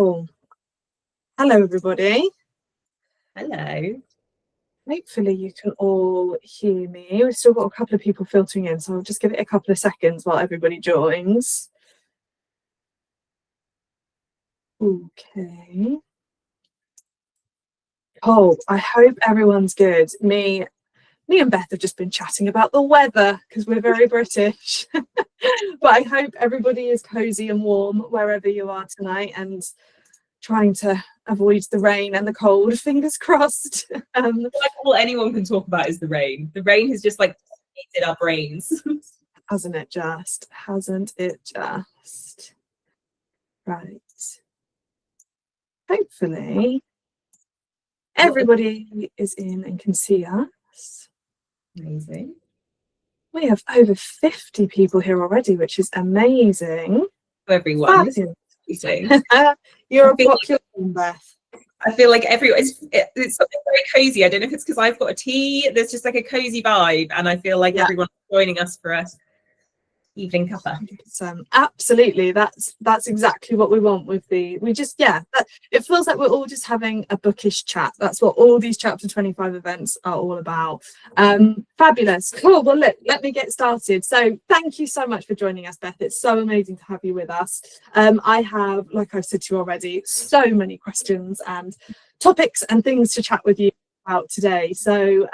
Oh, hello everybody. Hello. Hopefully you can all hear me. We've still got a couple of people filtering in, so I'll just give it a couple of seconds while everybody joins. Okay. Oh, I hope everyone's good. Me and Beth have just been chatting about the weather because we're very British. But I hope everybody is cozy and warm wherever you are tonight and trying to avoid the rain and the cold, fingers crossed. All anyone can talk about is the rain. The rain has just like eaten our brains. Hasn't it just? Right. Hopefully everybody is in and can see us. Amazing. We have over 50 people here already, which is amazing. Everyone. You're a popular one, Beth. I feel like it's something very cozy. I don't know if it's because I've got a tea. There's just like a cozy vibe, and I feel like everyone's joining us for us evening cuppa. 100%. Absolutely, that's exactly what we want with it feels like we're all just having a bookish chat. That's what all these chapter 25 events are all about. Fabulous, cool. Well, let me get started. So thank you so much for joining us, Beth. It's so amazing to have you with us. I have, like I've said to you already, so many questions and topics and things to chat with you about today. So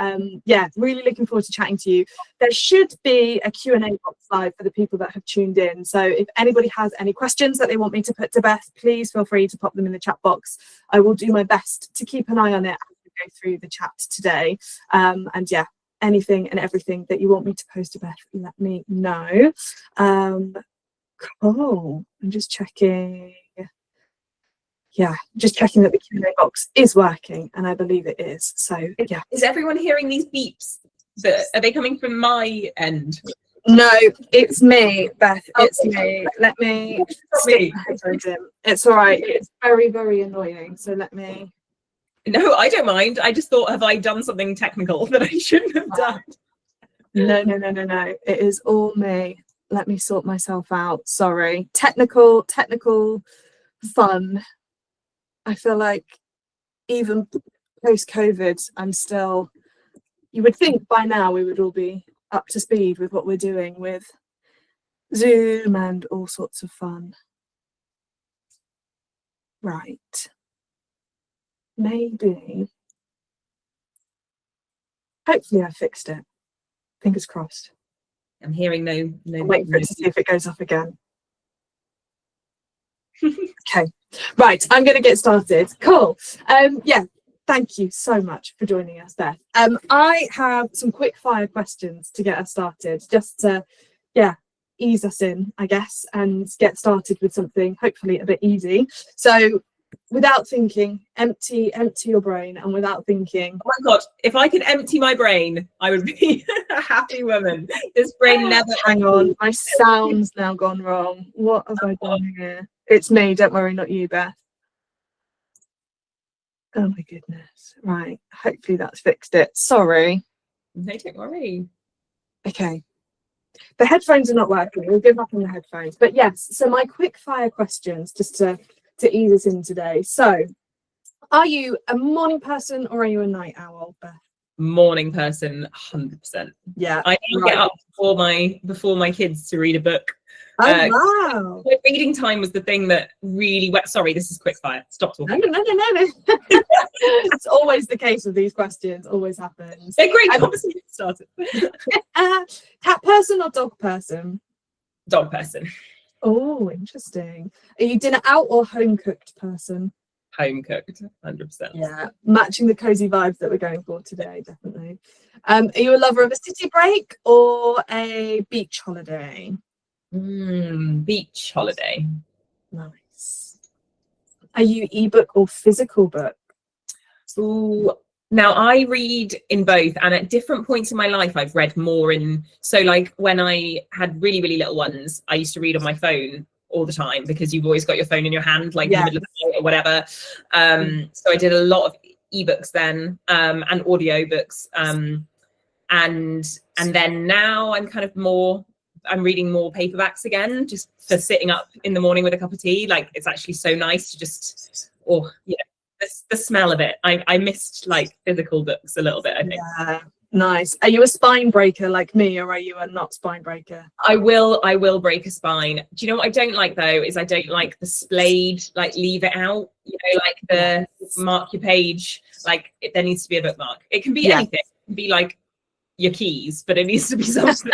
really looking forward to chatting to you. There should be a Q&A box live for the people that have tuned in. So if anybody has any questions that they want me to put to Beth, please feel free to pop them in the chat box. I will do my best to keep an eye on it as we go through the chat today. Anything and everything that you want me to post to Beth, let me know. Cool. I'm just checking. Just checking that the Q&A box is working, and I believe it is. So, yeah. Is everyone hearing these beeps? Are they coming from my end? No, it's me, Beth. It's me. Let me stick my headphones in. It's all right. It's very, very annoying. So let me. No, I don't mind. I just thought, have I done something technical that I shouldn't have done? No. It is all me. Let me sort myself out. Sorry. Technical fun. I feel like even post-COVID, you would think by now we would all be up to speed with what we're doing with Zoom and all sorts of fun. Right. Maybe. Hopefully I fixed it. Fingers crossed. I'm hearing no. Wait for it to see if it goes off again. Okay, right, I'm going to get started. Cool. Thank you so much for joining us, Beth. I have some quick fire questions to get us started, just to ease us in, I guess, and get started with something hopefully a bit easy. So without thinking, empty your brain, and without thinking, oh my god, if I could empty my brain, I would be a happy woman. This brain never. Hang on, my sound's now gone wrong. What have I done here? It's me, don't worry, not you, Beth. Oh my goodness. Right, hopefully that's fixed it. Sorry. No, don't worry. Okay. The headphones are not working. We'll give up on the headphones. But yes, so my quick fire questions, just to ease us in today. So, are you a morning person or are you a night owl, Beth? Morning person, 100%. Yeah. I don't get up before my kids to read a book. Oh, wow. Reading time was the thing that really went. Sorry, this is quick fire. Stop talking. No. It's always the case with these questions. Always happens. They're great conversation starters. Cat person or dog person? Dog person. Oh, interesting. Are you dinner out or home cooked person? Home cooked, 100%. Yeah, matching the cozy vibes that we're going for today, definitely. Are you a lover of a city break or a beach holiday? Beach holiday. Nice. Are you ebook or physical book? Ooh, now I read in both, and at different points in my life I've read more so like when I had really, really little ones, I used to read on my phone all the time because you've always got your phone in your hand, like in the middle of the night or whatever. So I did a lot of ebooks then, and audio books. And then now I'm kind of more I'm reading more paperbacks again, just for sitting up in the morning with a cup of tea. Like, it's actually so nice to just, oh yeah, the smell of it. I missed like physical books a little bit, I think. Yeah, nice. Are you a spine breaker like me, or are you a not spine breaker? I will break a spine. Do you know what I don't like though? Is I don't like the splayed, like leave it out, you know, like the mark your page, like there needs to be a bookmark. It can be anything. It can be like your keys, but it needs to be something.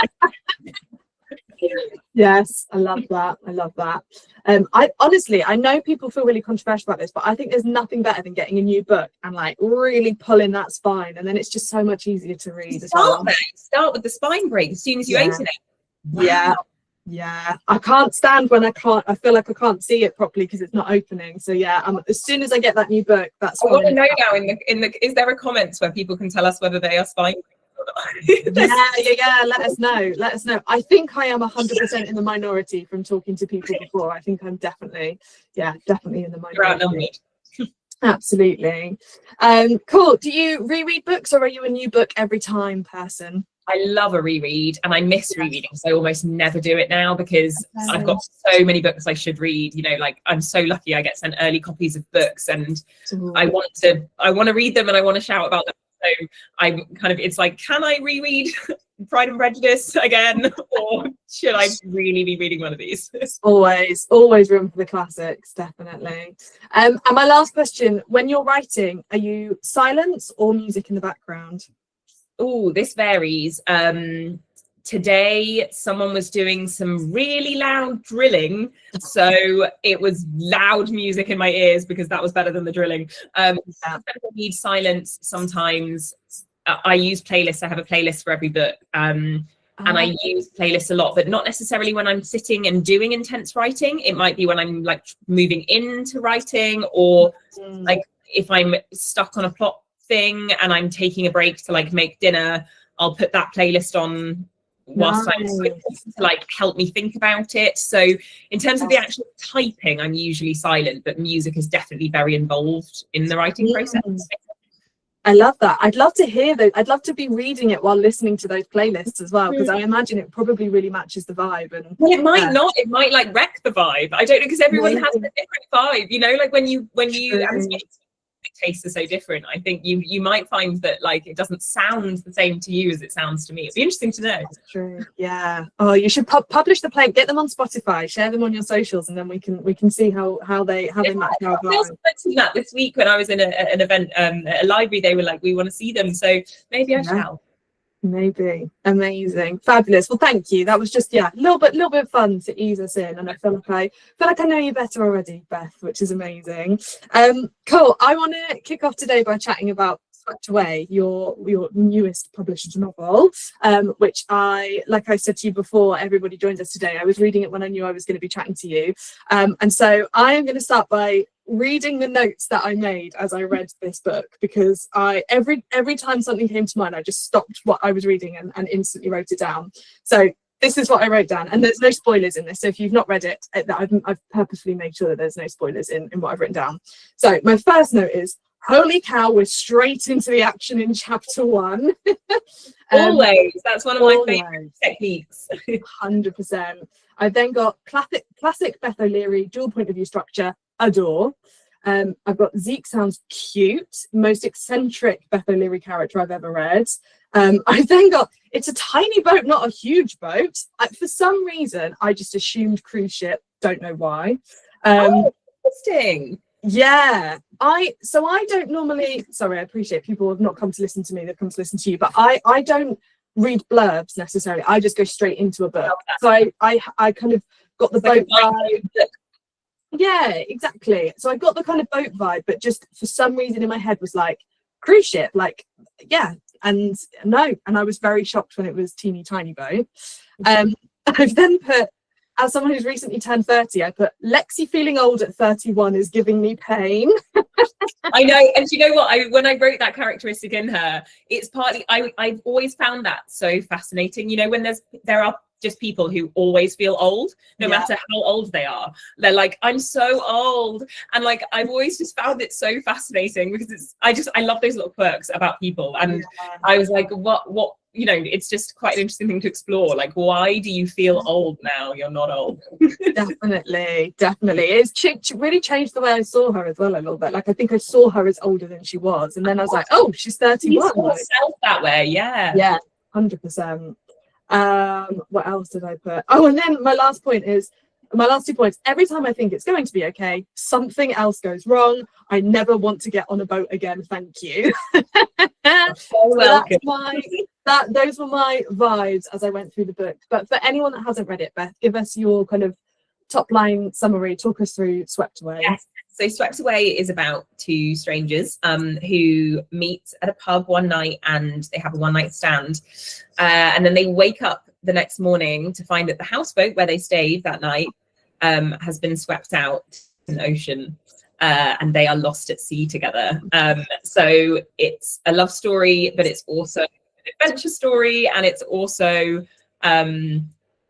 Yes, I love that. I love that. I honestly, I know people feel really controversial about this, but I think there's nothing better than getting a new book and like really pulling that spine, and then it's just so much easier to read. Start with the spine break as soon as you open it. Wow. Yeah. I can't stand when I feel like I can't see it properly because it's not opening. So yeah, as soon as I get that new book, that's I want to know now in the is there a comments where people can tell us whether they are spine breakers? yeah, let us know. I think I am 100% in the minority from talking to people before. I think I'm definitely in the minority. Absolutely. Cool. Do you reread books, or are you a new book every time person? I love a reread, and I miss rereading, so I almost never do it now because I've got so many books I should read. You know, like I'm so lucky I get sent early copies of books, and I want to read them and I want to shout about them. So I'm kind of, it's like, can I reread Pride and Prejudice again, or should I really be reading one of these? Always room for the classics, definitely. And my last question: when you're writing, are you silence or music in the background? Oh, this varies. Today someone was doing some really loud drilling, so it was loud music in my ears because that was better than the drilling. I need silence sometimes. I use playlists. I have a playlist for every book, and I use playlists a lot, but not necessarily when I'm sitting and doing intense writing. It might be when I'm like moving into writing, or like if I'm stuck on a plot thing and I'm taking a break to like make dinner, I'll put that playlist on whilst I'm to like help me think about it. So in terms of the actual typing, I'm usually silent, but music is definitely very involved in the writing process. I love that. I'd love to hear those. I'd love to be reading it while listening to those playlists as well, because I imagine it probably really matches the vibe. And well, it might not. It might like wreck the vibe. I don't know, because everyone has a different vibe. You know, like when you tastes are so different. I think you might find that like it doesn't sound the same to you as it sounds to me. It'd be interesting to know. That's true. Yeah. Oh, you should publish the play, get them on Spotify, share them on your socials, and then we can see how they match our vibe. I also mentioned that this week when I was in an event at a library. They were like, we want to see them, so maybe I shall. Maybe. Amazing. Fabulous. Well, thank you. That was just a little bit fun to ease us in, and I feel like I know you better already, Beth, which is amazing. Cool. I want to kick off today by chatting about Swept Away, your newest published novel, which like I said to you before everybody joined us today, I was reading it when I knew I was going to be chatting to you, and so I am going to start by reading the notes that I made as I read this book, because every time something came to mind, I just stopped what I was reading and instantly wrote it down. So this is what I wrote down, and there's no spoilers in this, so if you've not read it, I've purposely made sure that there's no spoilers in what I've written down. So my first note is, holy cow, we're straight into the action in chapter 1. Always. That's one of my favorite techniques. 100%. I've then got classic Beth O'Leary dual point of view structure, adore. I've got Zeke sounds cute, most eccentric Beth O'Leary character I've ever read. I've then got, it's a tiny boat, not a huge boat. For some reason, I just assumed cruise ship. Don't know why. Interesting. Yeah, I don't normally, sorry, I appreciate people have not come to listen to me, they've come to listen to you, but I don't read blurbs necessarily. I just go straight into a book. So I kind of got the boat vibe. Yeah, exactly. So I got the kind of boat vibe, but just for some reason in my head was like cruise ship, like, yeah, and no, and I was very shocked when it was teeny tiny boat. I've then put, as someone who's recently turned 30, I put, Lexi feeling old at 31 is giving me pain. I know, and you know what? When I wrote that characteristic in her, it's partly I've always found that so fascinating. You know, when there are just people who always feel old, no matter how old they are. They're like, I'm so old, and like I've always just found it so fascinating because I love those little quirks about people, and I was like, what you know, it's just quite an interesting thing to explore. Like, why do you feel old now? You're not old. Definitely. It's really changed the way I saw her as well a little bit. Like, I think I saw her as older than she was, and then I was like, oh, she's 31. You saw yourself that way, yeah. 100%. What else did I put? Oh, and then my last 2 points. Every time I think it's going to be okay, something else goes wrong. I never want to get on a boat again. Thank you. Those were my vibes as I went through the book. But for anyone that hasn't read it, Beth, give us your kind of top line summary. Talk us through Swept Away. Yes. So Swept Away is about two strangers who meet at a pub one night and they have a one-night stand. And then they wake up the next morning to find that the houseboat where they stayed that night has been swept out in the ocean. And they are lost at sea together. So it's a love story, but it's also an adventure story, and it's also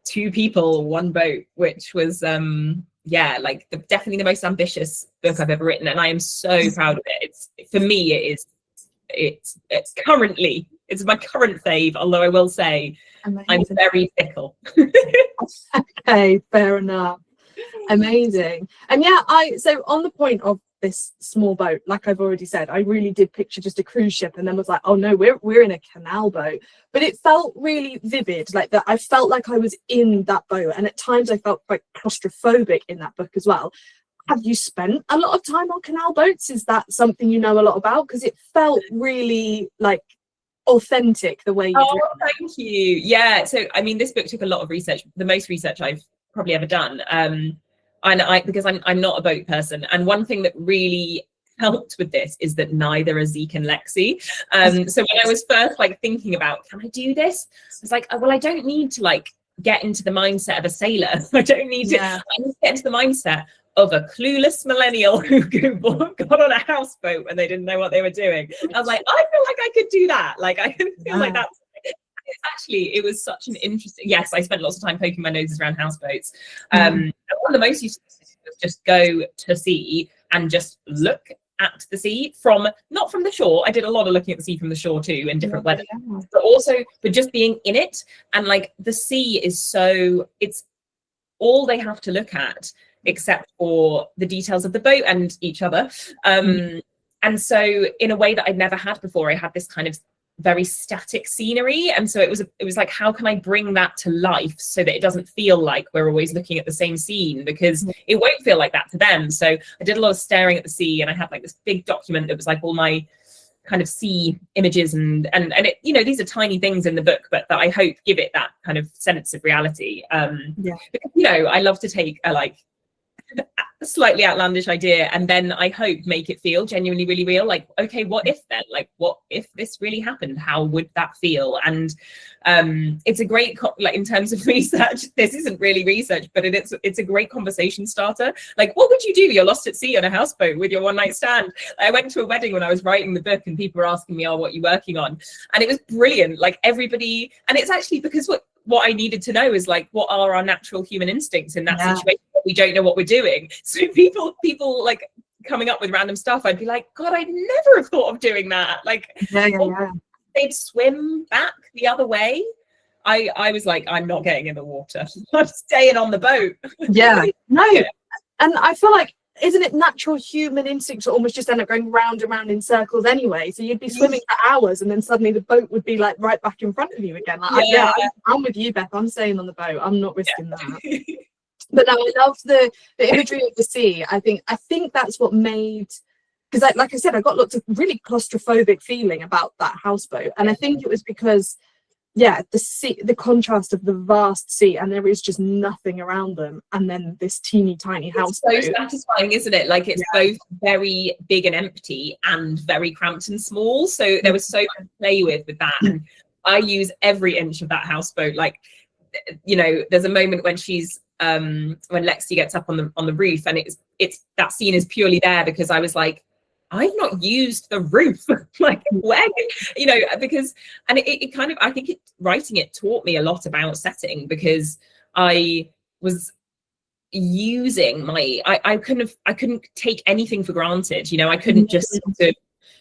two people, one boat, which was definitely the most ambitious book I've ever written, and I am so proud of it. For me, it's my current fave, although I will say amazing. I'm very fickle. Okay, fair enough. Amazing. And so on the point of this small boat, like I've already said, I really did picture just a cruise ship, and then was like, oh no, we're in a canal boat. But it felt really vivid, like that. I felt like I was in that boat, and at times I felt quite claustrophobic in that book as well. Have you spent a lot of time on canal boats? Is that something you know a lot about? Because it felt really like authentic the way you did. Thank you. Yeah, so I mean, this book took a lot of research, the most research I've probably ever done, because I'm not a boat person, and one thing that really helped with this is that neither are Zeke and Lexi. So when I was first like thinking about, can I do this, I was like, oh, well, I don't need to like get into the mindset of a sailor. I don't need to. I need to get into the mindset of a clueless millennial who got on a houseboat when they didn't know what they were doing. I was like, I feel like I could do that. Like I feel like that's. Actually, it was such an interesting. Yes, I spent lots of time poking my noses around houseboats. One of the most useful things was just go to sea and just look at the sea not from the shore. I did a lot of looking at the sea from the shore too, in different weather, but just being in it. And like the sea is it's all they have to look at except for the details of the boat and each other. And so in a way that I'd never had before, I had this kind of very static scenery, and so it was like, how can I bring that to life so that it doesn't feel like we're always looking at the same scene, because it won't feel like that to them. So I did a lot of staring at the sea, and I had like this big document that was like all my kind of sea images, and it, you know, these are tiny things in the book, but that I hope give it that kind of sense of reality. Because, you know, I love to take a slightly outlandish idea and then I hope make it feel genuinely really real. Like, okay, what if then? Like, what if this really happened? How would that feel? And it's a great like in terms of research, this isn't really research, but it's a great conversation starter. Like, what would you do? You're lost at sea on a houseboat with your one-night stand. I went to a wedding when I was writing the book and people were asking me, oh, what are you working on? And it was brilliant. Like everybody, and it's actually because what I needed to know is like, what are our natural human instincts in that situation? We don't know what we're doing. So people like coming up with random stuff, I'd be like, God, I'd never have thought of doing that. Like they'd swim back the other way. I was like, I'm not getting in the water. I'm staying on the boat. And I feel like, isn't it natural human instinct to almost just end up going round and round in circles anyway? So you'd be swimming for hours and then suddenly the boat would be like right back in front of you again. Like, I'm with you, Beth. I'm staying on the boat. I'm not risking that. But no, I love the imagery of the sea. I think that's what made, because like I said, I got lots of really claustrophobic feeling about that houseboat. And I think it was because the sea, the contrast of the vast sea, and there is just nothing around them, and then this teeny tiny houseboat. It's so satisfying, isn't it? Like it's both very big and empty and very cramped and small, so there was so much to play with that. And I use every inch of that houseboat. Like, you know, there's a moment when she's when Lexi gets up on the roof, and it's that scene is purely there because I was like, I've not used the roof. Like, where, you know, because, and it kind of, I think writing it taught me a lot about setting, because I was using I couldn't take anything for granted. You know, I couldn't just sort of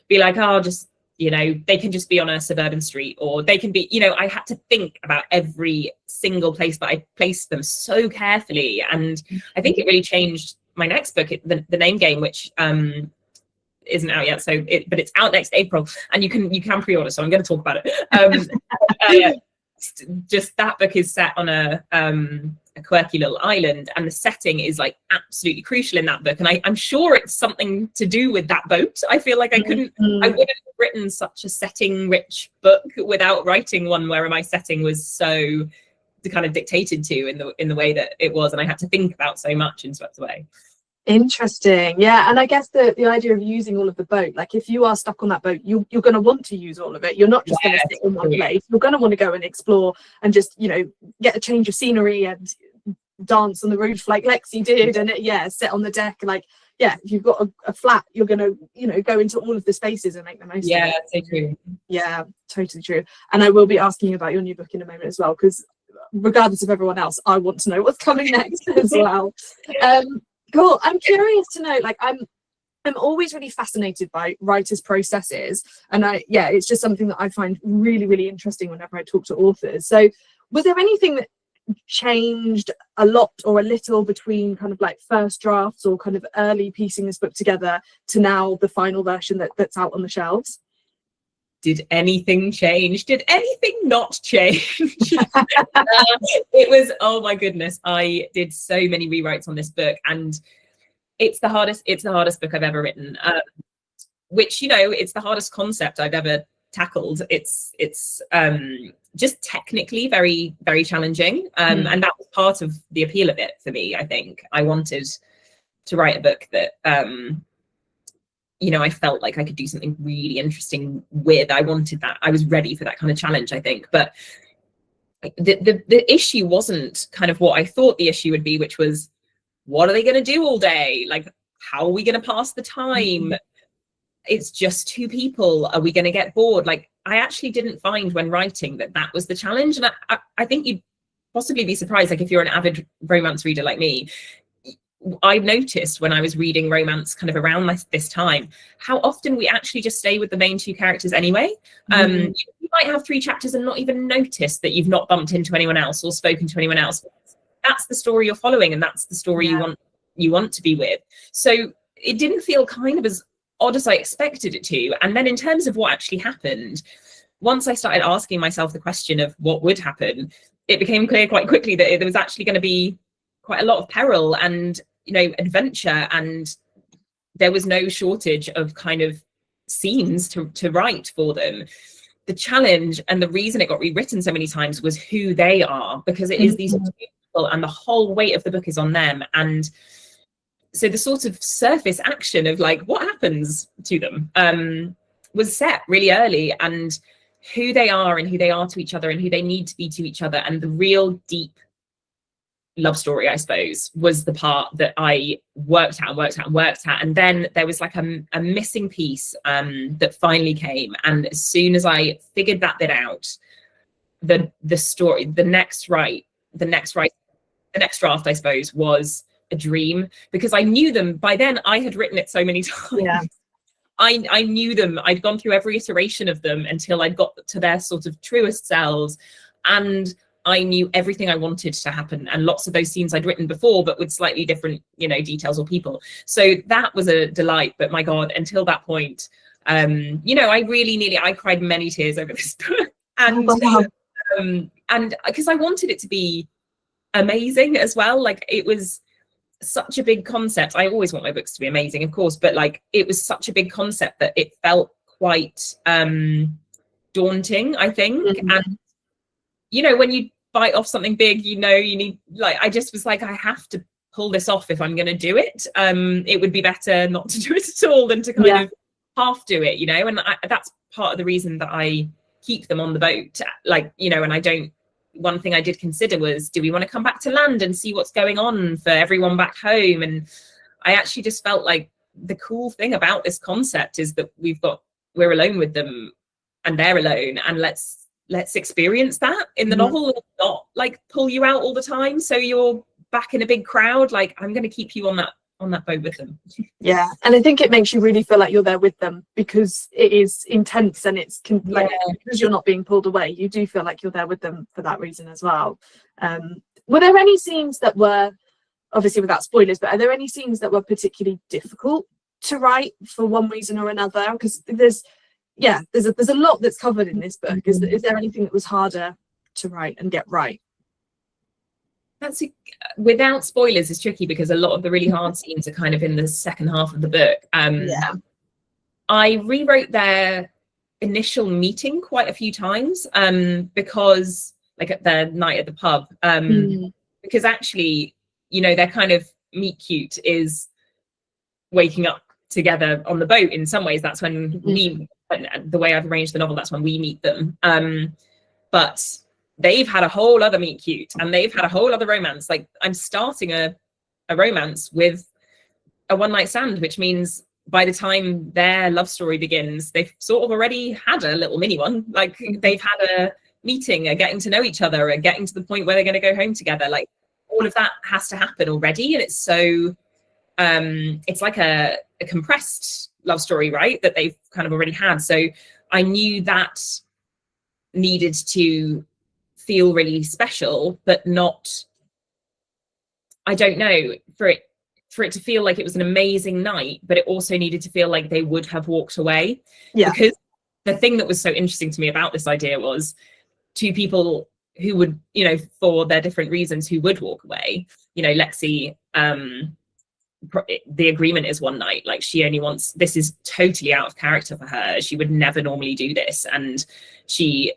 be like, oh, just, you know, they can just be on a suburban street, or they can be, you know, I had to think about every single place that I placed them so carefully. And I think it really changed my next book, the Name Game, which isn't out yet, but it's out next April, and you can pre-order, so I'm going to talk about it. Just that book is set on a quirky little island, and the setting is like absolutely crucial in that book, and I'm sure it's something to do with that boat. I feel like I wouldn't have written such a setting rich book without writing one where my setting was so kind of dictated to in the way that it was, and I had to think about so much in Swept Away. Interesting. Yeah, and I guess the idea of using all of the boat, like if you are stuck on that boat, you're going to want to use all of it. You're not just going to sit in one place. You're going to want to go and explore and just, you know, get a change of scenery and dance on the roof like Lexi did, and sit on the deck. Like, yeah, if you've got a flat, you're going to, you know, go into all of the spaces and make the most of it. So true. Yeah, totally true. And I will be asking you about your new book in a moment as well, because regardless of everyone else, I want to know what's coming next as well. Cool. I'm curious to know, like, I'm always really fascinated by writers' processes, and it's just something that I find really, really interesting whenever I talk to authors. So was there anything that changed a lot or a little between kind of like first drafts or kind of early piecing this book together to now the final version that's out on the shelves? Did anything change? Did anything not change? It was, oh my goodness, I did so many rewrites on this book, and it's the hardest book I've ever written, which, you know, it's the hardest concept I've ever tackled. It's just technically very, very challenging, and that was part of the appeal of it for me. I think I wanted to write a book that you know, I felt like I could do something really interesting with. I wanted that. I was ready for that kind of challenge, I think. But the issue wasn't kind of what I thought the issue would be, which was, what are they going to do all day? Like, how are we going to pass the time? It's just two people. Are we going to get bored? Like, I actually didn't find when writing that was the challenge. And I think you'd possibly be surprised, like if you're an avid romance reader like me, I noticed when I was reading romance kind of around this time, how often we actually just stay with the main two characters anyway. You might have 3 chapters and not even notice that you've not bumped into anyone else or spoken to anyone else. That's the story you're following, and that's the story you want to be with. So it didn't feel kind of as odd as I expected it to. And then in terms of what actually happened, once I started asking myself the question of what would happen, it became clear quite quickly that there was actually going to be quite a lot of peril and, you know, adventure, and there was no shortage of kind of scenes to write for them. The challenge and the reason it got rewritten so many times was who they are, because it is these two people and the whole weight of the book is on them. And so the sort of surface action of like what happens to them was set really early, and who they are and who they are to each other and who they need to be to each other, and the real deep love story, I suppose, was the part that I worked at. And then there was like a missing piece that finally came, and as soon as I figured that bit out, the story, the next draft, I suppose, was a dream, because I knew them by then. I had written it so many times. I knew them. I'd gone through every iteration of them until I'd got to their sort of truest selves, and I knew everything I wanted to happen, and lots of those scenes I'd written before, but with slightly different, you know, details or people. So that was a delight. But my God, until that point, you know, I cried many tears over this book, and because I wanted it to be amazing as well. Like, it was such a big concept. I always want my books to be amazing, of course, but like, it was such a big concept that it felt quite daunting, I think. And you know, when you bite off something big, you know, you need, like, I just was like, I have to pull this off if I'm going to do it. It would be better not to do it at all than to kind of half do it, you know. And that's part of the reason that I keep them on the boat, like, you know. And one thing I did consider was, do we want to come back to land and see what's going on for everyone back home? And I actually just felt like the cool thing about this concept is that we're alone with them and they're alone, and let's experience that in the novel, and not like pull you out all the time so you're back in a big crowd. Like, I'm going to keep you on on that boat with them. Yeah, and I think it makes you really feel like you're there with them, because it is intense, and it's like, because you're not being pulled away, you do feel like you're there with them for that reason as well. Were there any scenes that were, obviously without spoilers, but are there any scenes that were particularly difficult to write for one reason or another? Because there's a lot that's covered in this book. Is there anything that was harder to write and get right? Without spoilers is tricky, because a lot of the really hard scenes are kind of in the second half of the book. I rewrote their initial meeting quite a few times, because like at the night at the pub, because actually, you know, their kind of meet cute is waking up together on the boat. In some ways, that's when the way I've arranged the novel, that's when we meet them. But they've had a whole other meet cute, and they've had a whole other romance. Like, I'm starting a romance with a one night stand, which means by the time their love story begins, they've sort of already had a little mini one. Like, they've had a meeting, a getting to know each other, a getting to the point where they're going to go home together. Like, all of that has to happen already. And it's so, it's like a compressed love story, right? That they've kind of already had. So I knew that needed to feel really special, but not, I don't know, for it to feel like it was an amazing night, but it also needed to feel like they would have walked away. Because the thing that was so interesting to me about this idea was two people who would, you know, for their different reasons, who would walk away. You know, Lexi, the agreement is one night. Like, she only wants, this is totally out of character for her. She would never normally do this, and she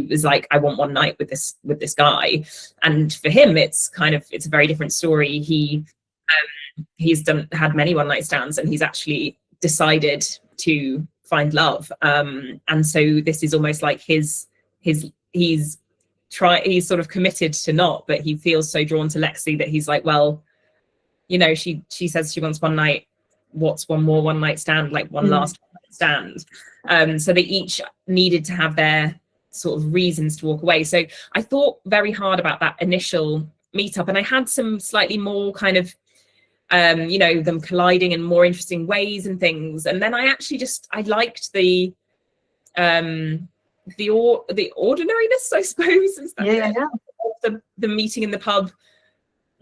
was like, I want one night with this guy. And for him, it's a very different story. He's had many one night stands, and he's actually decided to find love. And so this is almost like he's sort of committed to not, but he feels so drawn to Lexi that he's like, well, you know, she says she wants one night. What's one more one night stand? Like, one last one night stand. So they each needed to have their sort of reasons to walk away. So I thought very hard about that initial meetup, and I had some slightly more kind of, you know, them colliding in more interesting ways and things. And then I actually I liked the ordinariness, I suppose, and stuff. The meeting in the pub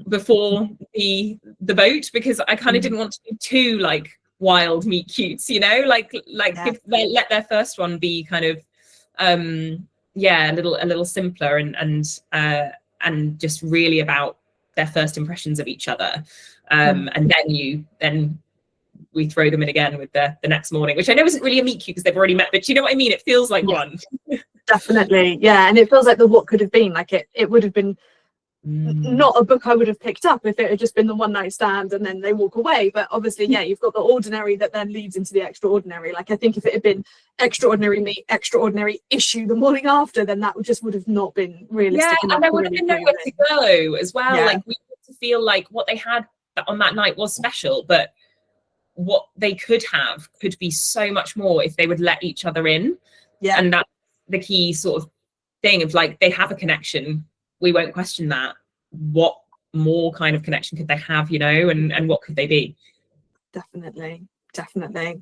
before the boat, because I kind of didn't want to do too like wild meet cutes, you know, let their first one be kind of a little simpler and just really about their first impressions of each other. And then we throw them in again with the next morning, which I know isn't really a meet cute because they've already met, but you know what I mean? It feels like one. Definitely. Yeah. And it feels like the what could have been. Like, it would have been not a book I would have picked up if it had just been the one night stand and then they walk away. But obviously, you've got the ordinary that then leads into the extraordinary. Like, I think if it had been extraordinary meet, extraordinary issue the morning after, then that would have not been realistic. And there would have been nowhere to go as well. Like, we had to feel like what they had on that night was special, but what they could be so much more if they would let each other in. And that's the key sort of thing of, like, they have a connection, we won't question that. What more kind of connection could they have, you know, and what could they be? Definitely.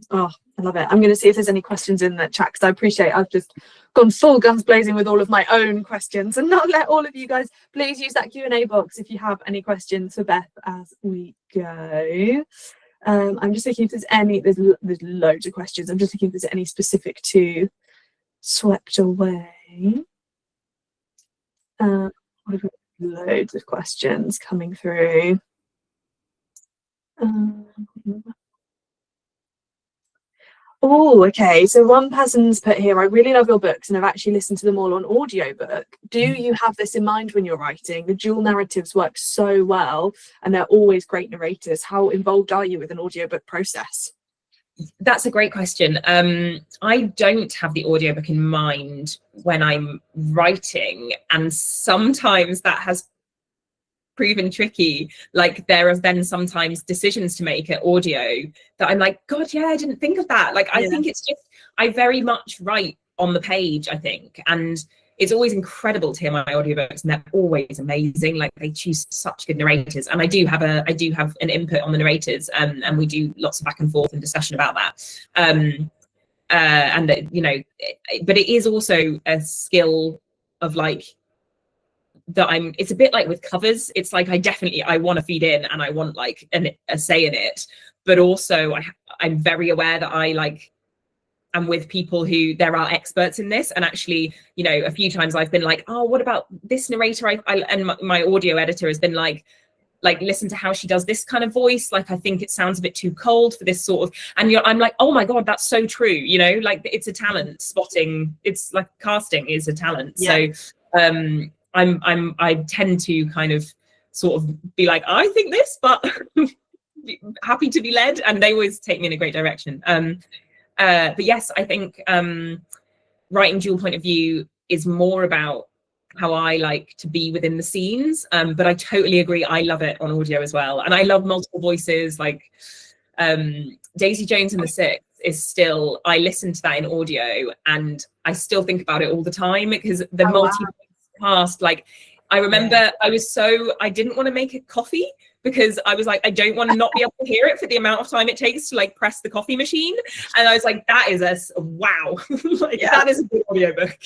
Oh, I love it. I'm going to see if there's any questions in the chat, because I appreciate I've just gone full guns blazing with all of my own questions, and not let all of you guys please use that Q&A box if you have any questions for Beth as we go. I'm just thinking if there's any, there's loads of questions. I'm just thinking if there's any specific to Swept Away. Loads of questions coming through. Oh, okay. So one person's put here, I really love your books and I've actually listened to them all on audiobook. Do you have this in mind when you're writing? The dual narratives work so well and they're always great narrators. How involved are you with an audiobook process? That's a great question. I don't have the audiobook in mind when I'm writing, and sometimes that has proven tricky. Like, there have been sometimes decisions to make at audio that I'm like, God, I didn't think of that. Like, I think it's just, I very much write on the page, I think, and it's always incredible to hear my audiobooks, and they're always amazing. Like, they choose such good narrators, and I do have an input on the narrators, and we do lots of back and forth and discussion about that. And you know, but it is also a skill of like that it's a bit like with covers. It's like I want to feed in and I want like a say in it, but also I'm very aware that I'm with people who there are experts in this, and actually, you know, a few times I've been like, oh, what about this narrator? And my audio editor has been like listen to how she does this kind of voice, like I think it sounds a bit too cold for this sort of, and I'm like, oh my god, that's so true, you know, like it's a talent. Spotting, it's like casting is a talent. Yeah. So I tend to kind of sort of be like, I think this, but happy to be led, and they always take me in a great direction. But yes, I think writing dual point of view is more about how I like to be within the scenes, but I totally agree, I love it on audio as well, and I love multiple voices. Like Daisy Jones and the Six is still, I listen to that in audio and I still think about it all the time, because the multi-cast, like I remember I didn't want to make a coffee because I was like, I don't want to not be able to hear it for the amount of time it takes to like press the coffee machine. And I was like, that is wow. That is a good audiobook.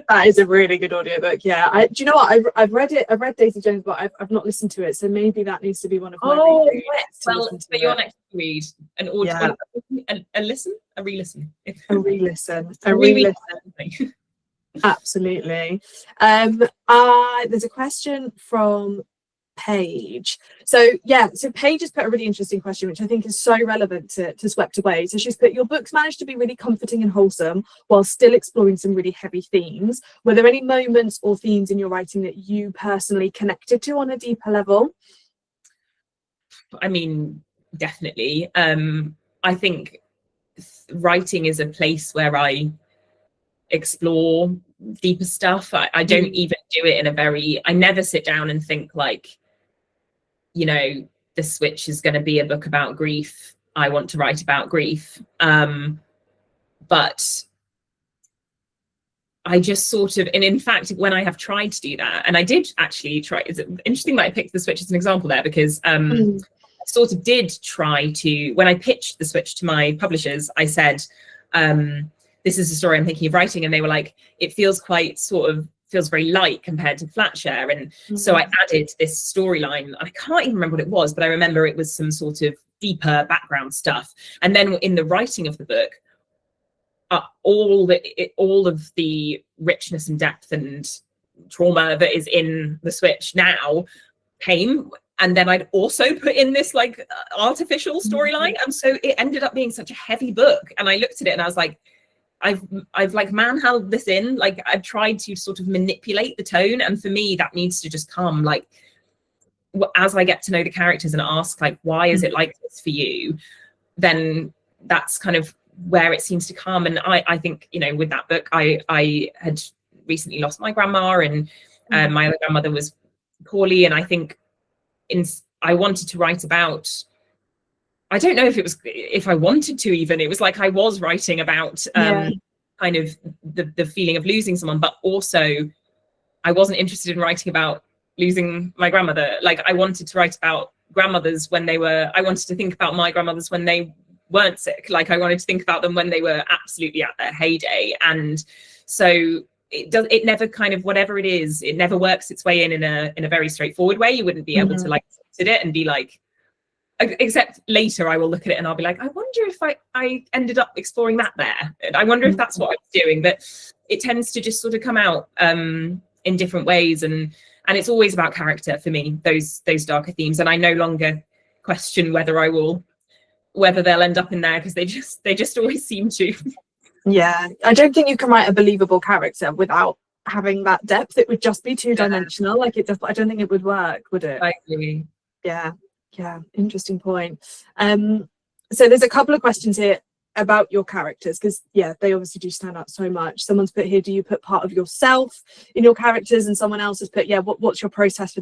That is a really good audiobook. Yeah. Do you know what? I've read it. I've read Daisy Jones, but I've not listened to it. So maybe that needs to be one of my rereads. Well, for your next read, an audio, a re-listen. A re-listen. Absolutely. There's a question from Paige. So Paige has put a really interesting question, which I think is so relevant to Swept Away. So she's put, your books managed to be really comforting and wholesome while still exploring some really heavy themes. Were there any moments or themes in your writing that you personally connected to on a deeper level? I mean, definitely. I think writing is a place where I explore deeper stuff. I don't even do it in a very, I never sit down and think like, you know, The Switch is going to be a book about grief, I want to write about grief. But I just sort of, and in fact, when I have tried to do that, and I did actually try, it's interesting that I picked The Switch as an example there, because I sort of did try to, when I pitched The Switch to my publishers, I said, this is a story I'm thinking of writing, and they were like, it feels very light compared to Flatshare. And so I added this storyline. I can't even remember what it was, but I remember it was some sort of deeper background stuff. And then in the writing of the book, all of the richness and depth and trauma that is in The Switch now came. And then I'd also put in this like artificial storyline. And so it ended up being such a heavy book. And I looked at it and I was like, I've like manhandled this in, like I've tried to sort of manipulate the tone, and for me that needs to just come like as I get to know the characters and ask like, why is it like this for you, then that's kind of where it seems to come. And I think, you know, with that book, I had recently lost my grandma, and my other grandmother was poorly, and I think I wanted to write about, I don't know if I wanted to even, it was like I was writing about kind of the feeling of losing someone, but also I wasn't interested in writing about losing my grandmother. Like I wanted to write about grandmothers I wanted to think about my grandmothers when they weren't sick. Like I wanted to think about them when they were absolutely at their heyday. And so it never kind of, whatever it is, it never works its way in a very straightforward way. You wouldn't be able to like sit it and be like, except later I will look at it and I'll be like, I wonder if I ended up exploring that there. I wonder if that's what I was doing. But it tends to just sort of come out in different ways, and it's always about character for me, those darker themes. And I no longer question whether they'll end up in there, because they just always seem to. Yeah, I don't think you can write a believable character without having that depth. It would just be two-dimensional. Like I don't think it would work, would it? I agree. Yeah, interesting point. So there's a couple of questions here about your characters, because they obviously do stand out so much. Someone's put here, do you put part of yourself in your characters? And someone else has put, what's your process for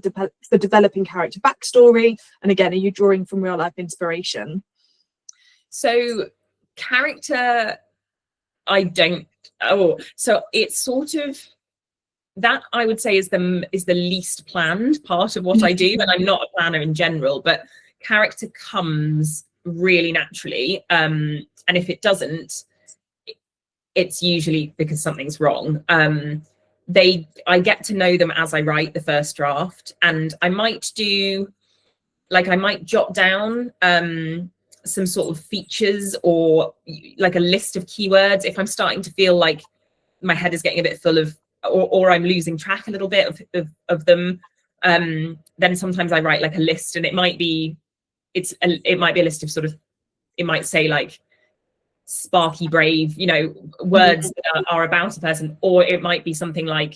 developing character backstory? And again, are you drawing from real life inspiration? So character, so it's sort of, that I would say is the least planned part of what I do. And I'm not a planner in general, but character comes really naturally. And if it doesn't, it's usually because something's wrong. I get to know them as I write the first draft, and I might jot down some sort of features or like a list of keywords if I'm starting to feel like my head is getting a bit full of, or I'm losing track a little bit of them. Then sometimes I write like a list, and it might be a list of sort of, it might say like sparky, brave, words that are about a person, or it might be something like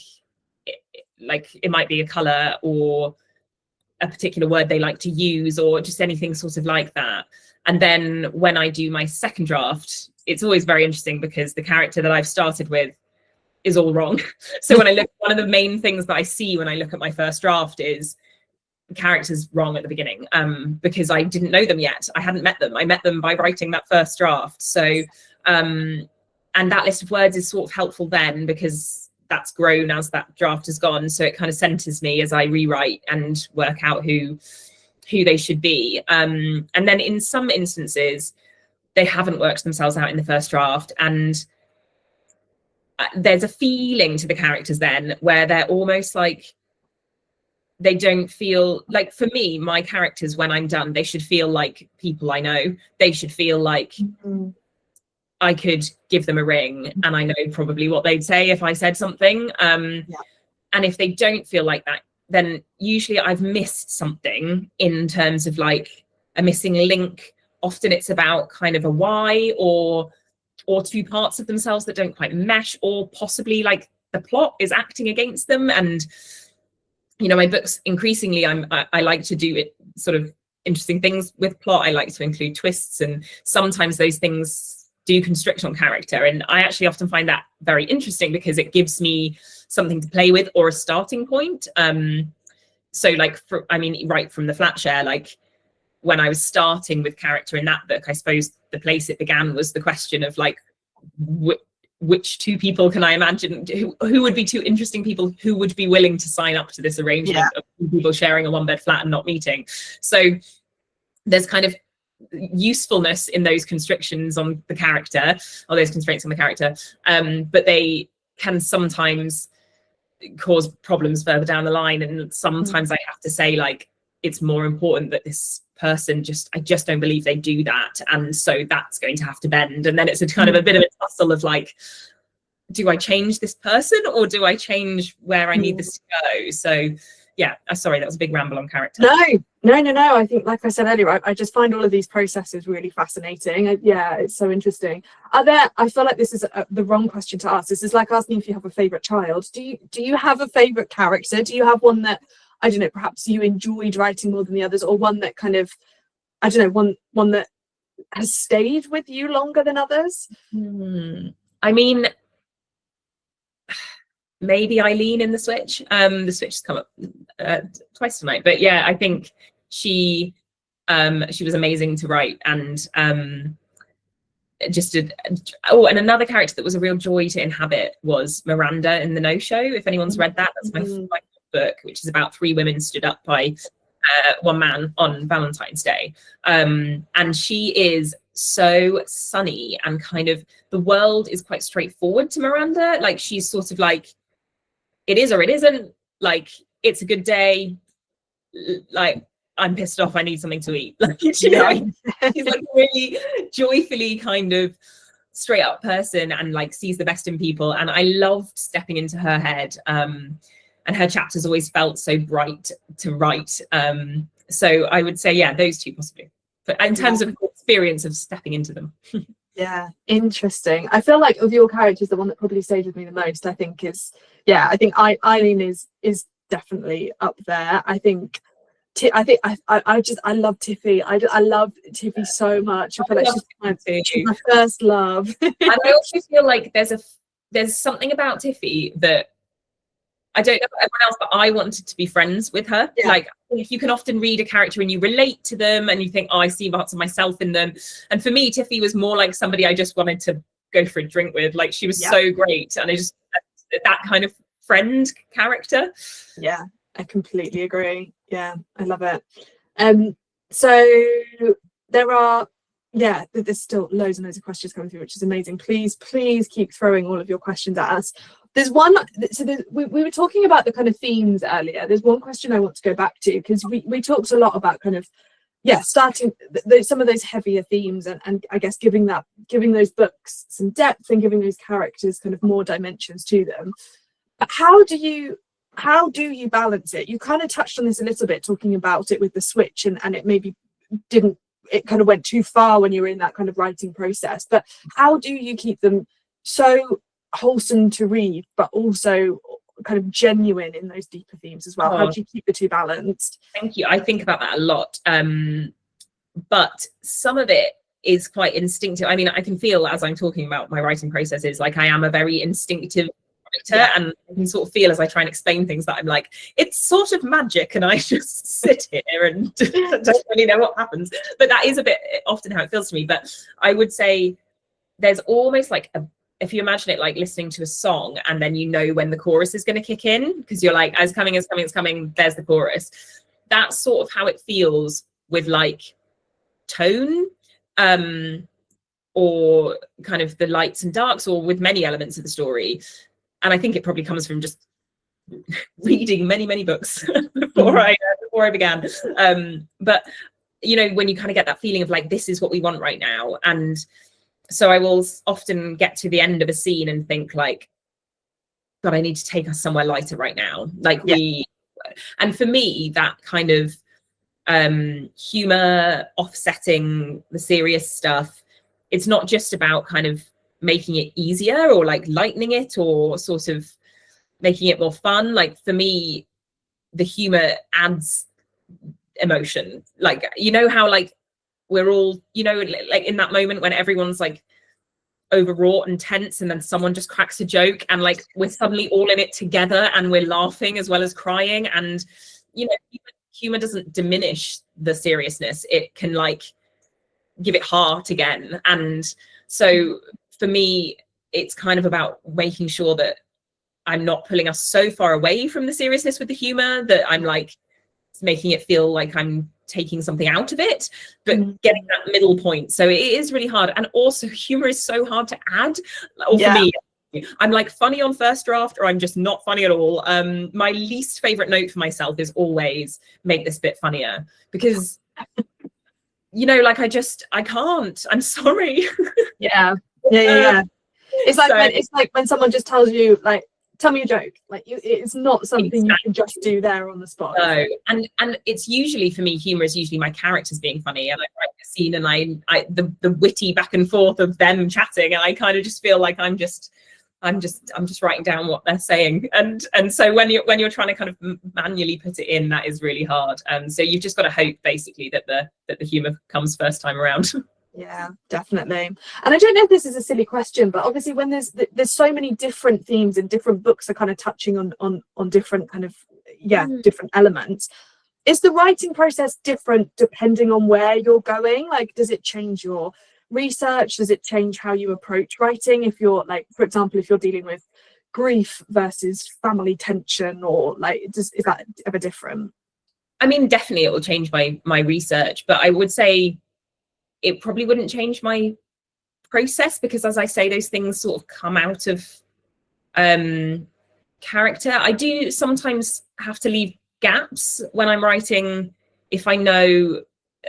it might be a color or a particular word they like to use, or just anything sort of like that. And then when I do my second draft, it's always very interesting because the character that I've started with is all wrong. So when I look, one of the main things that I see when I look at my first draft is the character's wrong at the beginning, because I didn't know them yet. I hadn't met them. I met them by writing that first draft. So, and that list of words is sort of helpful then because that's grown as that draft has gone. So it kind of centers me as I rewrite and work out who they should be. And then in some instances, they haven't worked themselves out in the first draft, and there's a feeling to the characters then where they're almost like, they don't feel like, for me, my characters, when I'm done, they should feel like people I know. They should feel like I could give them a ring and I know probably what they'd say if I said something. And if they don't feel like that, then usually I've missed something in terms of like a missing link. Often it's about kind of a why or two parts of themselves that don't quite mesh, or possibly like the plot is acting against them. And my books, increasingly I like to do it sort of interesting things with plot. I like to include twists, and sometimes those things do constrict on character, and I actually often find that very interesting because it gives me something to play with or a starting point. So like right from the flat share, like when I was starting with character in that book, I suppose the place it began was the question of like, which two people can I imagine, who would be two interesting people who would be willing to sign up to this arrangement of people sharing a one-bed flat and not meeting. So there's kind of usefulness in those constrictions on the character, or those constraints on the character, but they can sometimes cause problems further down the line. And sometimes I have to say, like, it's more important that this person I just don't believe they do that, and so that's going to have to bend. And then it's a kind of a bit of a tussle of like, do I change this person or do I change where I need this to go? So yeah, sorry, that was a big ramble on character. No. I think, like I said earlier, I just find all of these processes really fascinating. Yeah, it's so interesting. I feel like this is the wrong question to ask. This is like asking if you have a favorite child. Do you have a favorite character? Do you have one that, I don't know, perhaps you enjoyed writing more than the others, or one that kind of, I don't know, one that has stayed with you longer than others? I mean, maybe Eileen in The Switch. The Switch has come up twice tonight, but yeah, I think she was amazing to write, and and another character that was a real joy to inhabit was Miranda in The No Show. If anyone's read that, that's my book, which is about 3 women stood up by one man on Valentine's Day, and she is so sunny, and kind of the world is quite straightforward to Miranda. Like, she's sort of like, it is or it isn't, like, it's a good day, like, I'm pissed off, I need something to eat, like, she's like really joyfully kind of straight up person, and like sees the best in people. And I loved stepping into her head, and her chapters always felt so bright to write. So I would say, yeah, those two possibly, but in terms of experience of stepping into them. Yeah, interesting. I feel like of your characters, the one that probably stayed with me the most, I think Eileen is definitely up there. I think I love Tiffy. I love Tiffy so much. I feel like she's my first love. And I also feel like there's something about Tiffy that I don't know about everyone else, but I wanted to be friends with her. Yeah. Like, you can often read a character and you relate to them and you think, oh, I see parts of myself in them. And for me, Tiffy was more like somebody I just wanted to go for a drink with. Like, she was so great. And I just, that kind of friend character. Yeah, I completely agree. Yeah, I love it. So there are, yeah, there's still loads and loads of questions coming through, which is amazing. Please keep throwing all of your questions at us. There's one, so we were talking about the kind of themes earlier. There's one question I want to go back to, because we talked a lot about kind of, yeah, starting some of those heavier themes, and I guess giving those books some depth and giving those characters kind of more dimensions to them. But how do you balance it? You kind of touched on this a little bit, talking about it with the switch, and it maybe it kind of went too far when you were in that kind of writing process. But how do you keep them so wholesome to read, but also kind of genuine in those deeper themes as well? How do you keep the two balanced? Thank you. I think about that a lot. But some of it is quite instinctive. I mean, I can feel as I'm talking about my writing processes, like I am a very instinctive writer, and I can sort of feel as I try and explain things that I'm like, it's sort of magic, and I just sit here and don't really know what happens. But that is a bit often how it feels to me. But I would say there's almost like if you imagine it like listening to a song, and then you know when the chorus is going to kick in, because you're like, it's coming, there's the chorus. That's sort of how it feels with like tone, or kind of the lights and darks, or with many elements of the story. And I think it probably comes from just reading many books before I began. But you know, when you kind of get that feeling of like, this is what we want right now. And so I will often get to the end of a scene and think like, God, I need to take us somewhere lighter right now. Like and for me, that kind of humor offsetting the serious stuff, it's not just about kind of making it easier or like lightening it or sort of making it more fun. Like for me, the humor adds emotion. Like, you know how like we're all, you know, like in that moment when everyone's like overwrought and tense, and then someone just cracks a joke, and like we're suddenly all in it together, and we're laughing as well as crying. And you know, humor doesn't diminish the seriousness, it can like give it heart again. And so for me, it's kind of about making sure that I'm not pulling us so far away from the seriousness with the humor that I'm like making it feel like I'm taking something out of it, but getting that middle point. So it is really hard. And also humor is so hard to add. Or for me, I'm like funny on first draft, or I'm just not funny at all. My least favorite note for myself is always make this bit funnier, because you know, like I can't, I'm sorry. Yeah. It's like when someone just tells you like, tell me a joke. Like it's not something you can just do there on the spot. No, and it's usually, for me, humor is usually my characters being funny, and I write the scene, and I the witty back and forth of them chatting, and I kind of just feel like I'm just writing down what they're saying, and so when you're trying to kind of manually put it in, that is really hard. So you've just got to hope basically that the humor comes first time around. Yeah, definitely. And I don't know if this is a silly question, but obviously when there's so many different themes and different books are kind of touching on different kind of different elements, is the writing process different depending on where you're going? Like, does it change your research? Does it change how you approach writing? If you're like, for example, if you're dealing with grief versus family tension, or like, is that ever different? I mean, definitely it will change my research, but I would say it probably wouldn't change my process, because as I say, those things sort of come out of character. I do sometimes have to leave gaps when I'm writing, if I know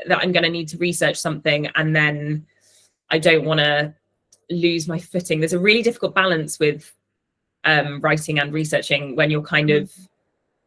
that I'm going to need to research something and then I don't want to lose my footing. There's a really difficult balance with writing and researching when you're kind of,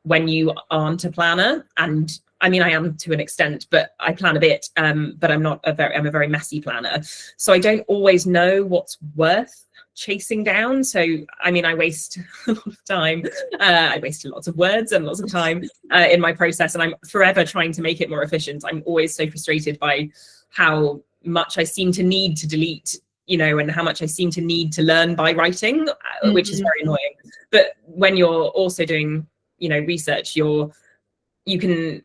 when you aren't a planner. And I mean, I am to an extent, but I plan a bit, but I'm a very messy planner. So I don't always know what's worth chasing down. So, I mean, I waste a lot of time. I waste lots of words and lots of time in my process, and I'm forever trying to make it more efficient. I'm always so frustrated by how much I seem to need to delete, you know, and how much I seem to need to learn by writing, which is very annoying. But when you're also doing, you know, research, you can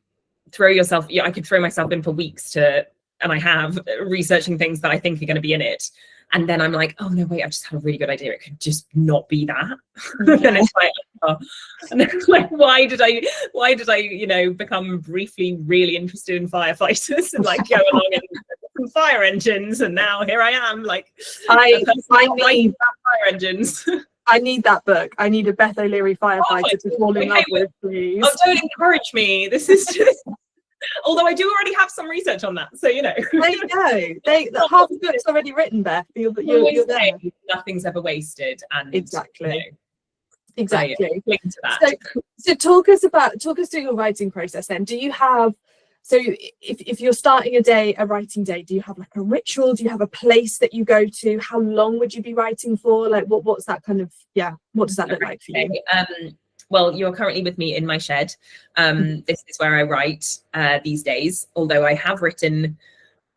throw yourself, I could throw myself in for weeks and I have researching things that I think are going to be in it. and then I'm like, oh no, wait, I just had a really good idea. It could just not be that. And it's like, oh. And then like, why did I, you know, become briefly really interested in firefighters and like go along and fire engines, and now here I am, like I need fire engines. I need that book. I need a Beth O'Leary firefighter to fall in love with, please. Oh, don't encourage me. This is just. Although I do already have some research on that, so you know. There you go. Half the book's already written, Beth. You're there. Nothing's ever wasted, and exactly. You know, exactly. Link to that. So talk us through your writing process then. Do you have, so if you're starting a writing day, do you have like a ritual? Do you have a place that you go to? How long would you be writing for? Like what's that kind of, what does that look like for you? Well, you're currently with me in my shed. This is where I write these days, although I have written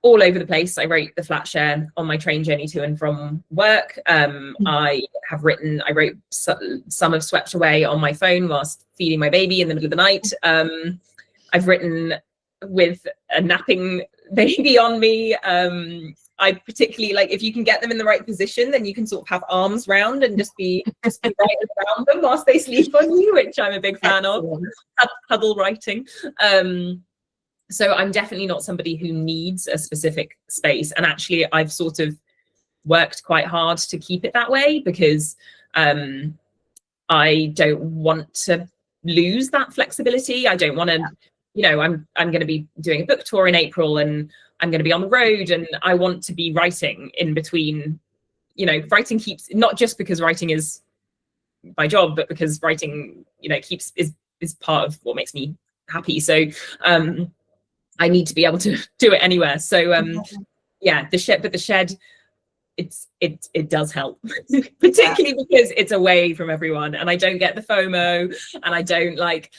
all over the place. I wrote the flat share on my train journey to and from work. I wrote some of Swept Away on my phone whilst feeding my baby in the middle of the night. I've written with a napping baby on me. I particularly like, if you can get them in the right position, then you can sort of have arms round and just be right around them whilst they sleep on you, which I'm a big fan of. Huddle writing. So I'm definitely not somebody who needs a specific space. And actually, I've sort of worked quite hard to keep it that way, because I don't want to lose that flexibility. I don't want to, you know, I'm going to be doing a book tour in April, and I'm going to be on the road, and I want to be writing in between. You know, writing keeps, not just because writing is my job, but because writing, you know, is part of what makes me happy. So I need to be able to do it anywhere. So the shed, it does help, particularly because it's away from everyone, and I don't get the FOMO, and I don't like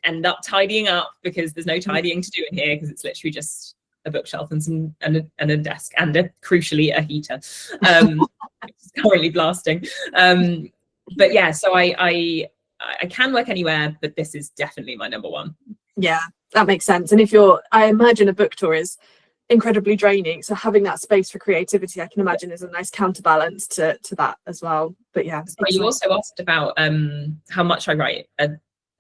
end up tidying up, because there's no tidying to do in here, because it's literally just a bookshelf and a desk, and crucially a heater, it's currently blasting. But yeah, so I can work anywhere, but this is definitely my number one. Yeah, that makes sense. And I imagine a book tour is incredibly draining, so having that space for creativity, I can imagine, is a nice counterbalance to that as well. But yeah, so you also asked about how much I write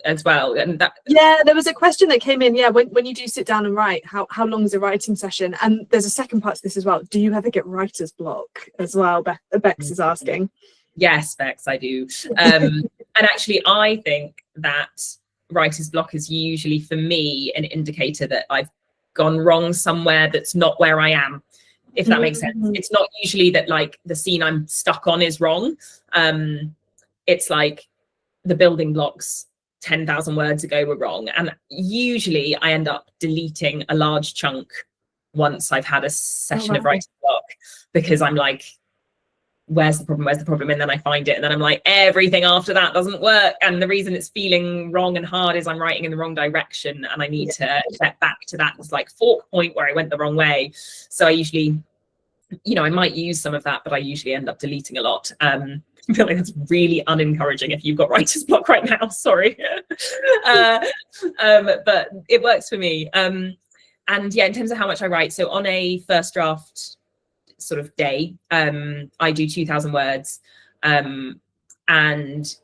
as well, and that there was a question that came in. When you do sit down and write, how long is a writing session? And there's a second part to this as well. Do you ever get writer's block as well? Bex is asking. Yes, Bex, I do. And actually, I think that writer's block is usually, for me, an indicator that I've gone wrong somewhere that's not where I am, if that makes sense. It's not usually that like the scene I'm stuck on is wrong. It's like the building blocks 10,000 words ago were wrong, and usually I end up deleting a large chunk once I've had a session of writer's block, because I'm like, where's the problem, and then I find it, and then I'm like, everything after that doesn't work, and the reason it's feeling wrong and hard is I'm writing in the wrong direction, and I need to get back to that like fork point where I went the wrong way. So I usually, you know, I might use some of that, but I usually end up deleting a lot. I feel like that's really unencouraging if you've got writer's block right now, sorry. But it works for me. And yeah, in terms of how much I write, so on a first draft sort of day, I do 2,000 words, and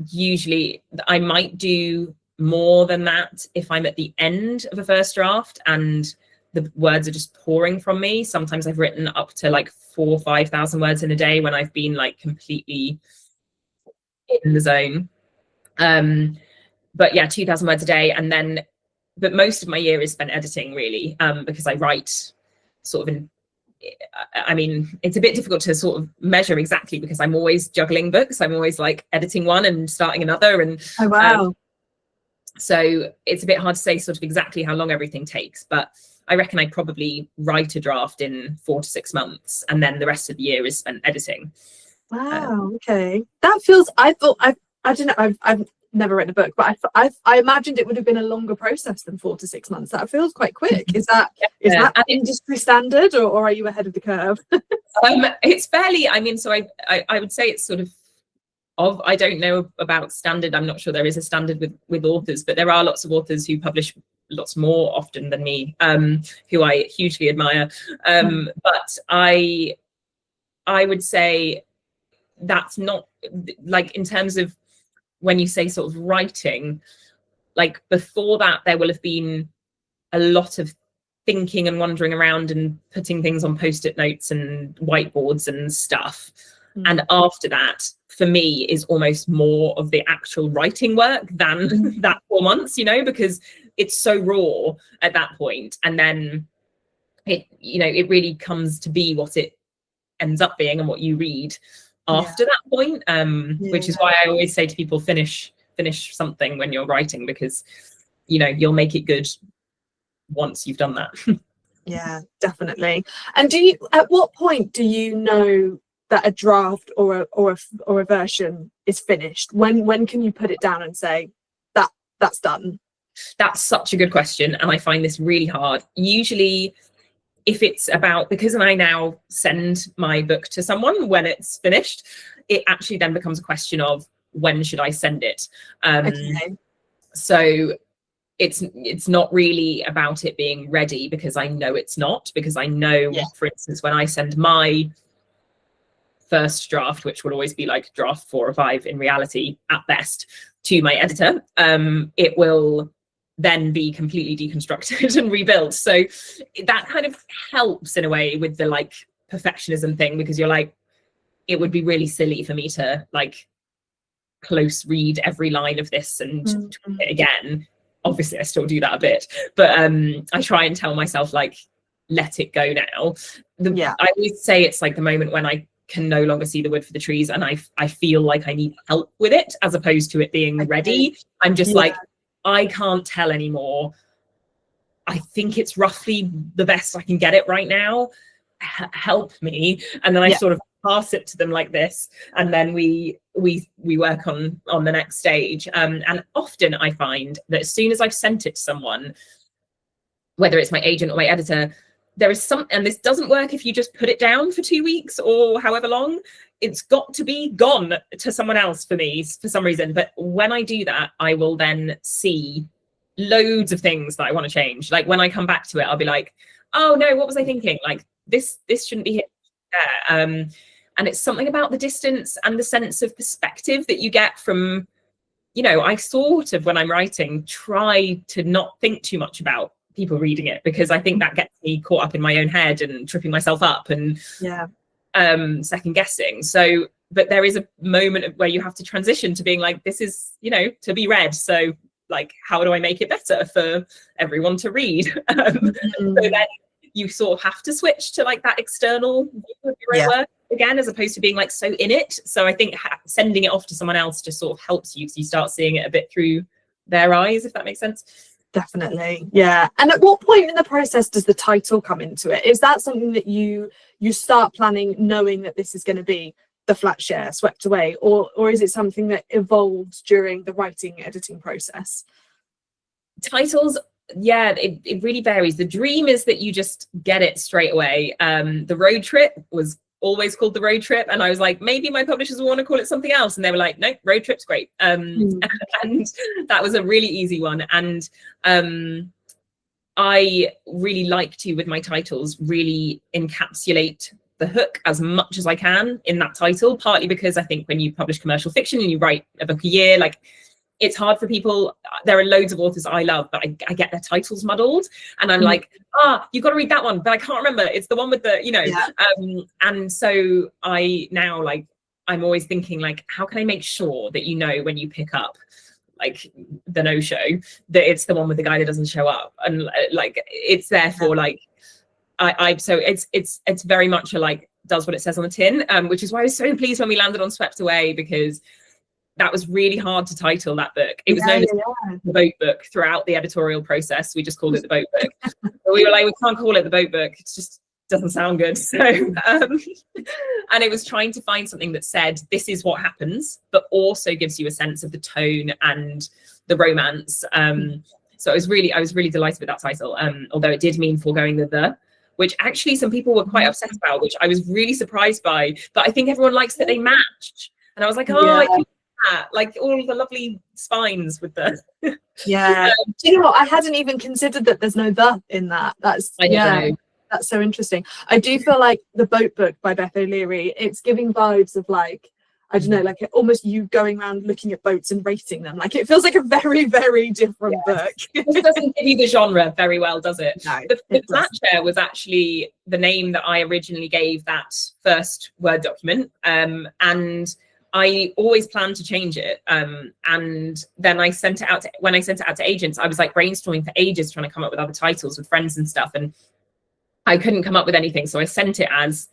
usually I might do more than that if I'm at the end of a first draft and the words are just pouring from me. Sometimes I've written up to like 4,000 or 5,000 words in a day when I've been like completely in the zone. But yeah, 2,000 words a day, and then but most of my year is spent editing, really, because I write sort of in, I mean, it's a bit difficult to sort of measure exactly, because I'm always juggling books. I'm always like editing one and starting another, and so it's a bit hard to say sort of exactly how long everything takes, but I reckon I probably write a draft in 4 to 6 months, and then the rest of the year is spent editing. Wow. Okay, that feels, I don't know, I've never written a book, but I imagined it would have been a longer process than 4 to 6 months. That feels quite quick. Is that industry standard, or are you ahead of the curve? It's fairly, I mean, so I would say it's sort of I don't know about standard. I'm not sure there is a standard with authors, but there are lots of authors who publish lots more often than me, who I hugely admire. But I would say that's not, like, in terms of when you say sort of writing, like before that there will have been a lot of thinking and wandering around and putting things on post-it notes and whiteboards and stuff. And after that, for me, is almost more of the actual writing work than that 4 months, you know, because it's so raw at that point. And then it, you know, it really comes to be what it ends up being and what you read after that point. Which is why I always say to people, finish something when you're writing, because, you know, you'll make it good once you've done that. Yeah, definitely. And do you, at what point do you know that a draft or a version is finished? When can you put it down and say that's done? That's such a good question, and I find this really hard. Usually, if it's about, because I now send my book to someone when it's finished, it actually then becomes a question of when should I send it. Okay. So it's not really about it being ready, because I know it's not, because I know, for instance, when I send my first draft, which will always be like draft 4 or 5 in reality at best, to my editor, it will then be completely deconstructed and rebuilt. So that kind of helps in a way with the like perfectionism thing, because you're like, it would be really silly for me to like close read every line of this and tweak it again. Obviously I still do that a bit, but I try and tell myself, like, let it go now. I always say it's like the moment when I can no longer see the wood for the trees, and I feel like I need help with it, as opposed to it being ready. I'm just like, I can't tell anymore. I think it's roughly the best I can get it right now. Help me. And then I sort of pass it to them like this, and then we work on the next stage. And often I find that as soon as I've sent it to someone, whether it's my agent or my editor, there is some, and this doesn't work if you just put it down for 2 weeks or however long. It's got to be gone to someone else for me for some reason. But when I do that, I will then see loads of things that I want to change. Like when I come back to it, I'll be like, oh no, what was I thinking? Like this shouldn't be here. And it's something about the distance and the sense of perspective that you get from, you know, I sort of, when I'm writing, try to not think too much about people reading it, because I think that gets me caught up in my own head and tripping myself up and second guessing. So, but there is a moment where you have to transition to being like, this is, you know, to be read. So like, how do I make it better for everyone to read? So then you sort of have to switch to like that external view of your own work again, as opposed to being like so in it. So I think sending it off to someone else just sort of helps you, so you start seeing it a bit through their eyes, if that makes sense. Definitely. Yeah. And at what point in the process does the title come into it? Is that something that you start planning knowing that this is going to be the flat share swept away, or is it something that evolves during the writing editing process? Titles, it really varies. The dream is that you just get it straight away. The road trip was always called The Road Trip, and I was like, maybe my publishers will want to call it something else, and they were like, no, Road Trip's great. And that was a really easy one. And I really like to, with my titles, really encapsulate the hook as much as I can in that title, partly because I think when you publish commercial fiction and you write a book a year, like, it's hard for people. There are loads of authors I love, but I get their titles muddled, and I'm like, you've got to read that one, but I can't remember. It's the one with the, you know, and so I now, like, I'm always thinking, like, how can I make sure that, you know, when you pick up like the no show, that it's the one with the guy that doesn't show up, and like it's therefore like so it's very much a like does what it says on the tin, which is why I was so pleased when we landed on Swept Away, because that was really hard to title that book. It was known as the boat book throughout the editorial process. We just called it the boat book. But we were like, we can't call it the boat book. It just doesn't sound good. So, and it was trying to find something that said, this is what happens, but also gives you a sense of the tone and the romance. So I was really delighted with that title. Although it did mean foregoing the, which actually some people were quite upset about, which I was really surprised by. But I think everyone likes that they matched. And I was like, I can like all the lovely spines with the do you know what, I hadn't even considered that there's no the in that. That's That's so interesting. I do feel like the boat book by Beth O'Leary, it's giving vibes of like, I don't know, like almost you going around looking at boats and rating them. Like it feels like a very, very different book. It doesn't give you the genre very well, does it? No, the flat share was actually the name that I originally gave that first Word document. And I always planned to change it. And then I sent it out when I sent it out to agents, I was like brainstorming for ages, trying to come up with other titles with friends and stuff. And I couldn't come up with anything. So I sent it as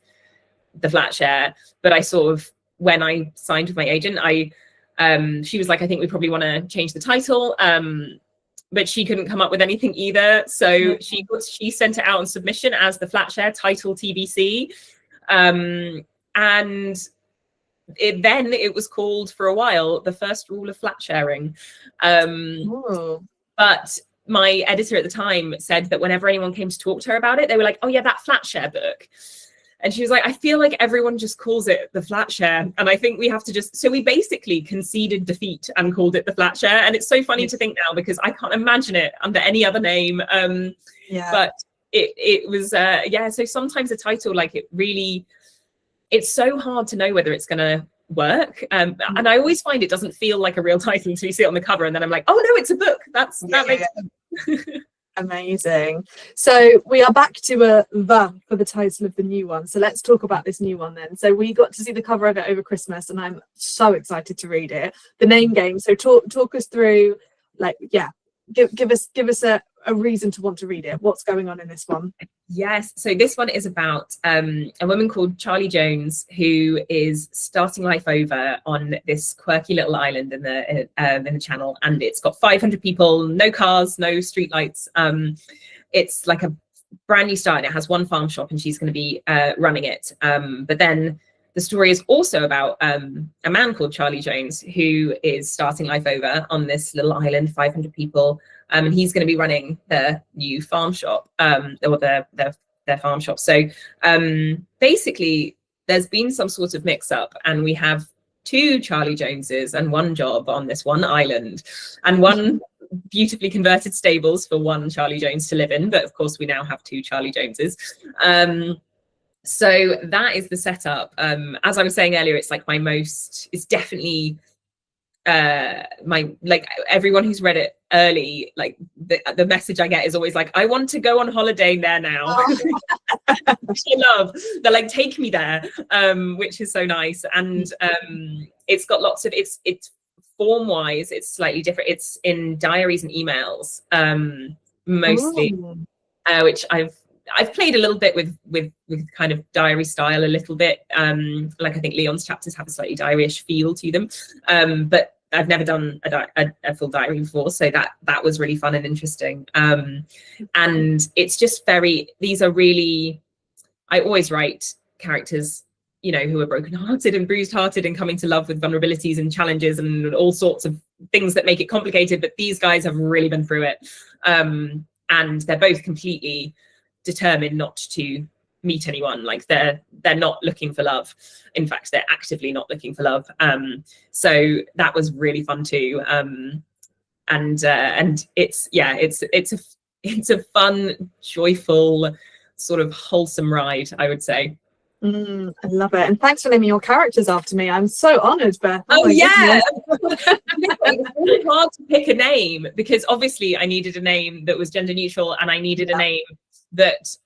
the flat share, but I sort of, when I signed with my agent, she was like, I think we probably want to change the title, but she couldn't come up with anything either. So she sent it out on submission as the flat share title TBC, and it was called for a while the first rule of flat sharing. But my editor at the time said that whenever anyone came to talk to her about it, they were like, oh yeah, that flat share book. And she was like, I feel like everyone just calls it the flat share. And I think we have to so we basically conceded defeat and called it the flat share. And it's so funny to think now because I can't imagine it under any other name. But it was, so sometimes a title, like it's so hard to know whether it's going to work. And I always find it doesn't feel like a real title until you see it on the cover. And then I'm like, oh no, it's a book. That makes sense. Amazing. So we are back to the for the title of the new one. So let's talk about this new one then. So we got to see the cover of it over Christmas and I'm so excited to read it. The name game. So talk us through, like, give us a reason to want to read it. What's going on in this one? Yes, so this one is about a woman called Charlie Jones who is starting life over on this quirky little island in the Channel, and it's got 500 people, no cars, no streetlights. It's like a brand new start, and it has one farm shop, and she's going to be running it. But then the story is also about a man called Charlie Jones who is starting life over on this little island, 500 people. And he's going to be running the new farm shop, or their farm shop. So basically, there's been some sort of mix-up, and we have two Charlie Joneses and one job on this one island, and one beautifully converted stables for one Charlie Jones to live in. But of course, we now have two Charlie Joneses. So that is the setup. As I was saying earlier, it's like it's definitely like everyone who's read it early, like the message I get is always like, I want to go on holiday there now. Which I love. They're like, take me there, which is so nice. And it's got lots of it's form wise, it's slightly different. It's in diaries and emails, mostly, which I've played a little bit with kind of diary style a little bit. Like I think Leon's chapters have a slightly diary-ish feel to them, but I've never done a full diary before, so that was really fun and interesting. And it's just these are really, I always write characters, you know, who are broken-hearted and bruised-hearted and coming to love with vulnerabilities and challenges and all sorts of things that make it complicated, but these guys have really been through it. And they're both completely determined not to meet anyone. Like they're not looking for love. In fact, they're actively not looking for love. So that was really fun too. And it's a fun, joyful, sort of wholesome ride, I would say. I love it. And thanks for naming your characters after me. I'm so honoured, Beth. Oh yeah. It's really hard to pick a name because obviously I needed a name that was gender neutral, and I needed a name that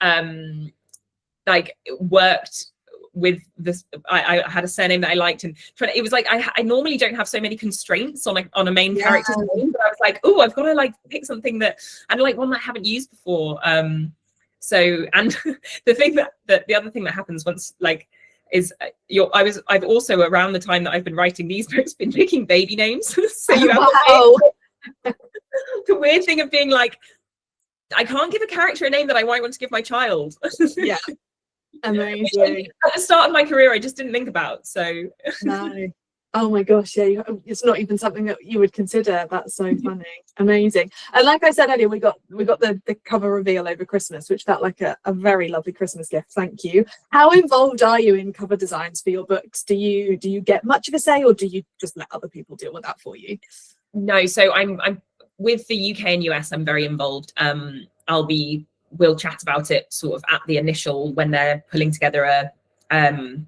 like worked with this. I had a surname that I liked, and it was like I normally don't have so many constraints on a main character's name, but I was like, oh, I've got to like pick something that, and like one that I haven't used before. So, and the other thing that happens once, like, is I've also, around the time that I've been writing these books, been picking baby names. So you have the weird thing of being like, I can't give a character a name that I might want to give my child. Yeah. Amazing. At the start of my career, I just didn't think about. So no. Oh my gosh, yeah, it's not even something that you would consider. That's so funny. Amazing. And like I said earlier, we got the cover reveal over Christmas, which felt like a very lovely Christmas gift. Thank you. How involved are you in cover designs for your books? Do you get much of a say, or do you just let other people deal with that for you? No, so I'm with the UK and US, I'm very involved. I'll be we'll chat about it sort of at the initial, when they're pulling together a oh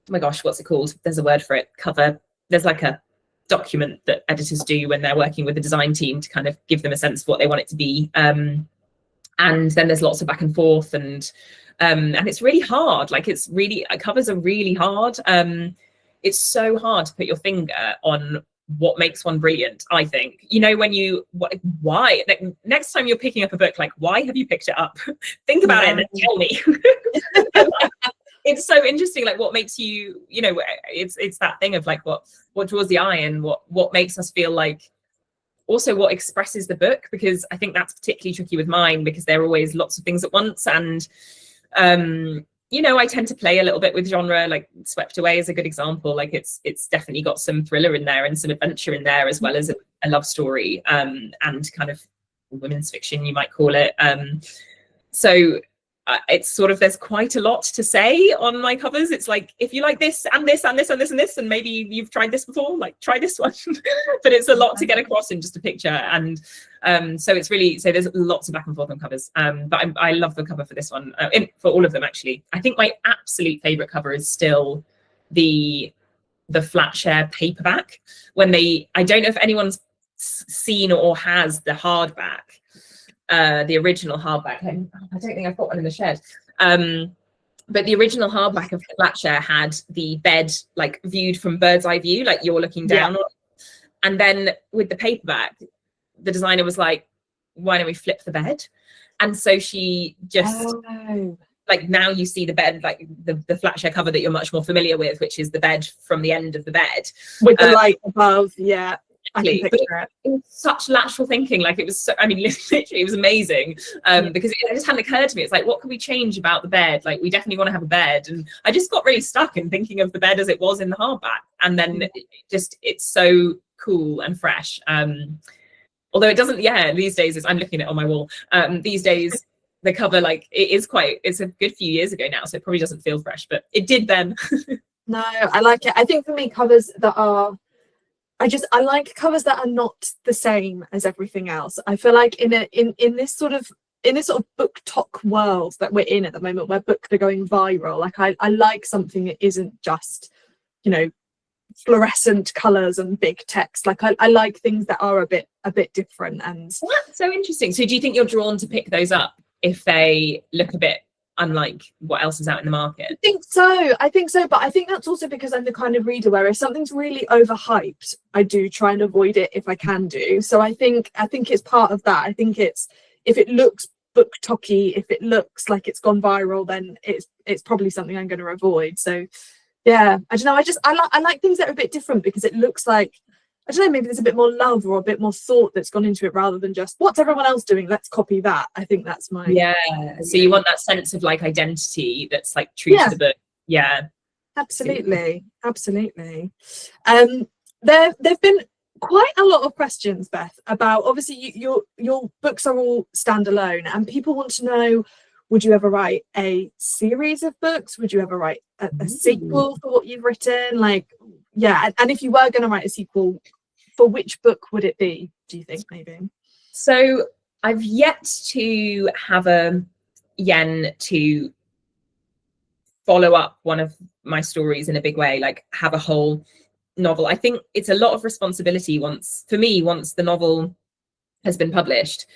my gosh, what's it called? There's a word for it. Cover. There's like a document that editors do when they're working with the design team to kind of give them a sense of what they want it to be. And then there's lots of back and forth, and it's really hard. Like, it's really, covers are really hard. It's so hard to put your finger on what makes one brilliant, I think. You know, when you, why, next time you're picking up a book, like, why have you picked it up? Think about it and then tell me. It's so interesting, like, what makes you, you know, it's that thing of like what draws the eye, and what makes us feel like, also what expresses the book, because I think that's particularly tricky with mine, because there are always lots of things at once. And you know, I tend to play a little bit with genre. Like Swept Away is a good example. Like it's definitely got some thriller in there and some adventure in there, as well as a love story, and kind of women's fiction, you might call it. So it's sort of, there's quite a lot to say on my covers. It's like, if you like this and this and this and this and this, and maybe you've tried this before, like, try this one. But it's a lot to get across in just a picture. And so it's really, so there's lots of back and forth on covers. But I love the cover for this one, for all of them actually. I think my absolute favorite cover is still the Flatshare paperback. When I don't know if anyone's seen or has the hardback, the original hardback. I don't think I've got one in the shed. But the original hardback of Flatshare had the bed like viewed from bird's eye view, like you're looking down. Yeah. And then with the paperback, the designer was like, why don't we flip the bed? And so she just like, now you see the bed, like the Flatshare cover that you're much more familiar with, which is the bed from the end of the bed. With the light above, yeah. I can picture it. It was such lateral thinking. Like, it was so, I mean, literally it was amazing, because it just hadn't occurred to me. It's like, what can we change about the bed? Like, we definitely want to have a bed. And I just got really stuck in thinking of the bed as it was in the hardback. And then it's so cool and fresh. Although it doesn't, these days, I'm looking at it on my wall. These days, the cover, like, it's a good few years ago now, so it probably doesn't feel fresh, but it did then. No, I like it. I think for me, covers that are, I like covers that are not the same as everything else. I feel like in this sort of book talk world that we're in at the moment, where books are going viral, like I like something that isn't just, you know, fluorescent colors and big text. Like I like things that are a bit different. And well, that's so interesting. So do you think you're drawn to pick those up if they look a bit unlike what else is out in the market? I think so, but I think that's also because I'm the kind of reader where if something's really overhyped, I do try and avoid it if I can do. So I think it's part of that. I think it's, if it looks book talky, if it looks like it's gone viral, then it's probably something I'm going to avoid. So yeah, I don't know, I like things that are a bit different, because it looks like, I don't know, maybe there's a bit more love or a bit more thought that's gone into it, rather than just what's everyone else doing, let's copy that. I think that's my so you want that sense of like identity that's like true to the book. Absolutely. There've been quite a lot of questions, Beth, about, obviously your books are all standalone, and people want to know, would you ever write a series of books? Would you ever write a sequel for what you've written? Like, and if you were going to write a sequel, for which book would it be, do you think, maybe? So I've yet to have a yen to follow up one of my stories in a big way, like have a whole novel. I think it's a lot of responsibility once the novel has been published.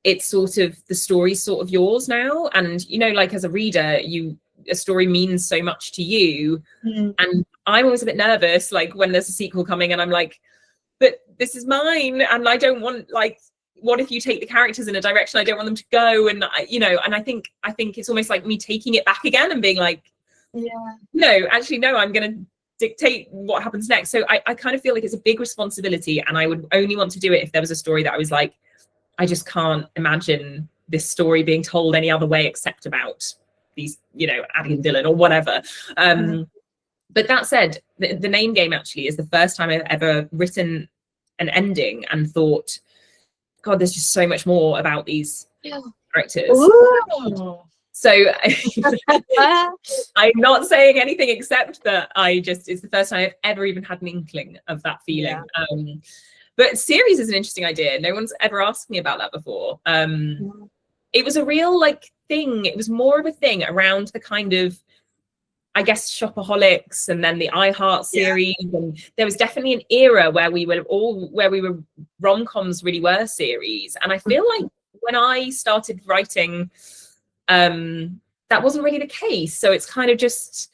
It's sort of, the story's sort of yours now. And, you know, like as a reader, a story means so much to you. And I'm always a bit nervous, like when there's a sequel coming and I'm like, but this is mine. And I don't want, like, what if you take the characters in a direction I don't want them to go? And and I think it's almost like me taking it back again and being like, no, I'm going to dictate what happens next. So I kind of feel like it's a big responsibility, and I would only want to do it if there was a story that I was like, I just can't imagine this story being told any other way except about these, you know, Addie and Dylan or whatever. But that said, the Name Game actually is the first time I've ever written an ending and thought, God, there's just so much more about these characters. Ooh. So I'm not saying anything except that it's the first time I've ever even had an inkling of that feeling. But series is an interesting idea. No one's ever asked me about that before. it was a real like thing. It was more of a thing around the kind of, I guess, Shopaholics and then the iHeart series. And there was definitely an era where we were rom-coms really were series. And I feel like when I started writing, that wasn't really the case. So it's kind of just,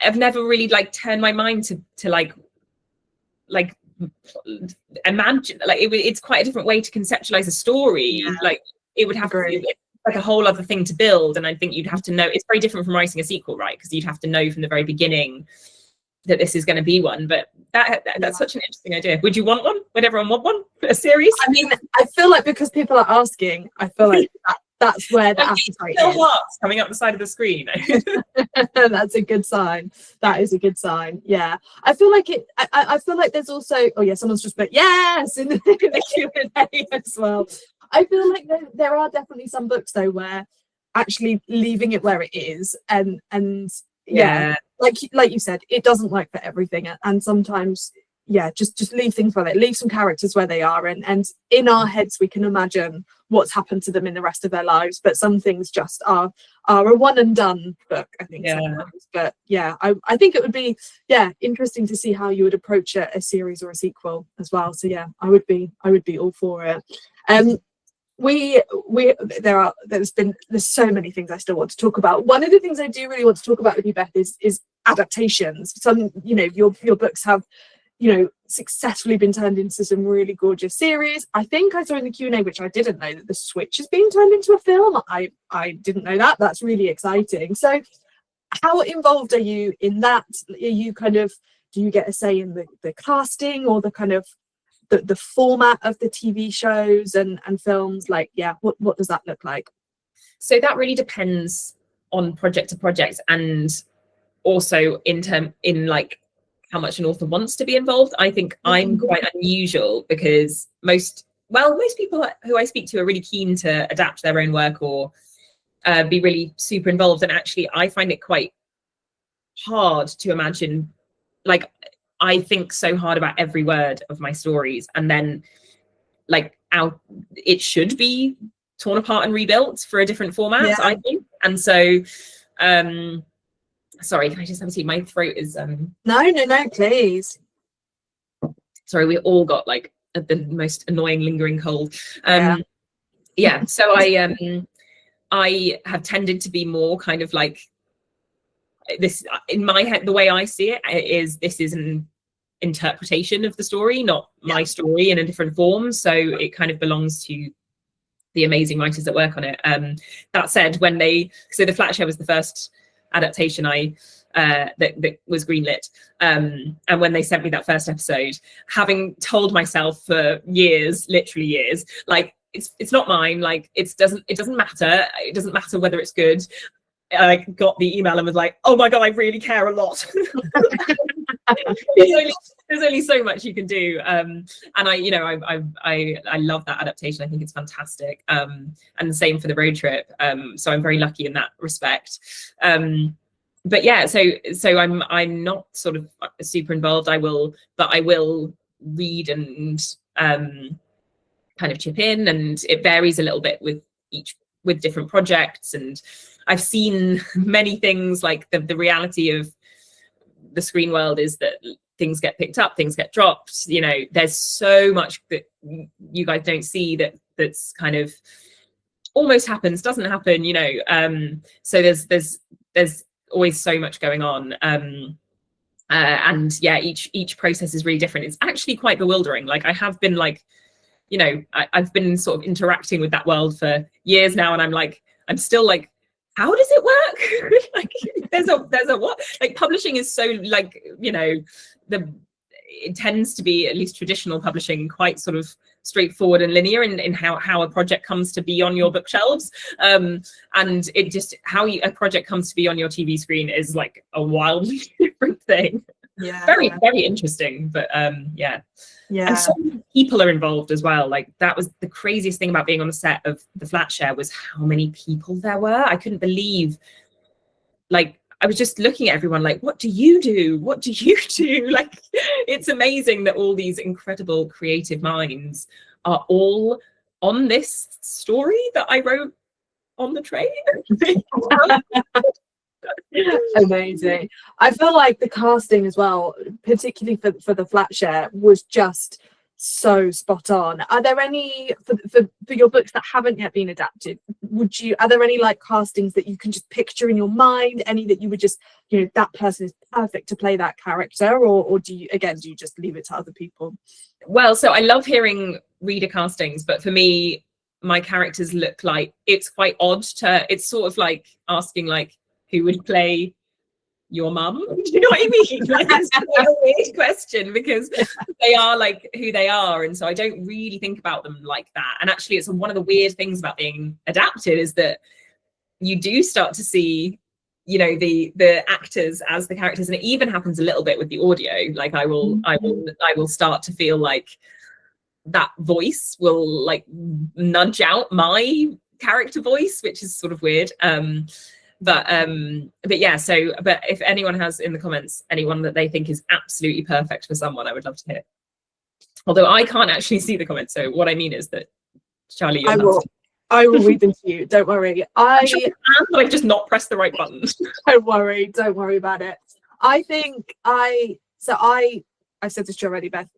I've never really like turned my mind to like imagine, like it's quite a different way to conceptualize a story. Like it would have to be like a whole other thing to build, and I think you'd have to know, it's very different from writing a sequel, right? Because you'd have to know from the very beginning that this is going to be one. But that's such an interesting idea. Would you want one? Would everyone want one? A series? I mean, I feel like because people are asking, I feel like that's where the appetite is. Hearts coming up the side of the screen. That's a good sign. That is a good sign. Yeah, I feel like it. I feel like there's also. Oh yeah, someone's just put yes in the Q&A as well. I feel like there are definitely some books though where actually leaving it where it is and like you said, it doesn't work for everything, and sometimes just leave things where leave some characters where they are, and in our heads we can imagine what's happened to them in the rest of their lives, but some things just are a one and done book, I think. Sometimes. But I think it would be interesting to see how you would approach a series or a sequel as well. So I would be all for it. There's so many things I still want to talk about. One of the things I do really want to talk about with you, Beth, is adaptations. Some, your books have, successfully been turned into some really gorgeous series. I think I saw in the Q&A, which I didn't know, that The Switch is being turned into a film. I didn't know that. That's really exciting. So how involved are you in that? Are you do you get a say in the casting or the kind of the format of the TV shows and films? Like, what does that look like? So that really depends on project to project, and also in like how much an author wants to be involved. I think I'm quite unusual because most people who I speak to are really keen to adapt their own work or be really super involved. And actually, I find it quite hard to imagine, like, I think so hard about every word of my stories, and then like it should be torn apart and rebuilt for a different format, I think. And so sorry, can I just have a tea? My throat is No, please. Sorry, we all got like the most annoying lingering cold. So I have tended to be more kind of like this in my head. The way I see it is, this is an interpretation of the story, not my story in a different form. So it kind of belongs to the amazing writers that work on it. That said, so The Flat Share was the first adaptation that was greenlit, and when they sent me that first episode, having told myself for years, literally years, like it's not mine, like it doesn't matter whether it's good. I got the email and was like, oh my god, I really care a lot. There's only so much you can do, and I love that adaptation. I think it's fantastic, and the same for The Road Trip. So I'm very lucky in that respect. But so I'm not sort of super involved. I will read and kind of chip in, and it varies a little bit with different projects. And I've seen many things, like the reality of the screen world is that things get picked up, things get dropped. There's so much that you guys don't see that's kind of almost happens, doesn't happen. So there's always so much going on. And each process is really different. It's actually quite bewildering. Like, I have been like, I've been sort of interacting with that world for years now, and I'm still like, how does it work? Like, there's a what? Like, publishing is so, like, it tends to be, at least traditional publishing, quite sort of straightforward and linear in how a project comes to be on your bookshelves. And it just, how a project comes to be on your TV screen is like a wildly different thing. Very, very interesting. But and so many people are involved as well. Like, that was the craziest thing about being on the set of The Flat Share, was how many people there were. I couldn't believe, like, I was just looking at everyone like, what do you do? What do you do? Like, it's amazing that all these incredible creative minds are all on this story that I wrote on the train. Amazing. I feel like the casting as well, particularly for the flat share, was just so spot on. Are there any for your books that haven't yet been adapted, are there any like castings that you can just picture in your mind, any that you would just, you know, that person is perfect to play that character, or do you just leave it to other people? Well, so I love hearing reader castings, but for me, my characters look like, it's quite odd it's sort of like asking like, who would play your mum? Do you know what I mean? Like, it's quite a weird question because they are like who they are, and so I don't really think about them like that. And actually, it's one of the weird things about being adapted is that you do start to see, you know, the actors as the characters, and it even happens a little bit with the audio. Like I will start to feel like that voice will like nudge out my character voice, which is sort of weird. But yeah, so but if anyone has in the comments anyone that they think is absolutely perfect for someone, I would love to hear. Although I can't actually see the comments, so what I mean is that Charlie, I will read them to you, don't worry. I've just not pressed the right button. Don't worry about it. I think I've said this to you already, Beth,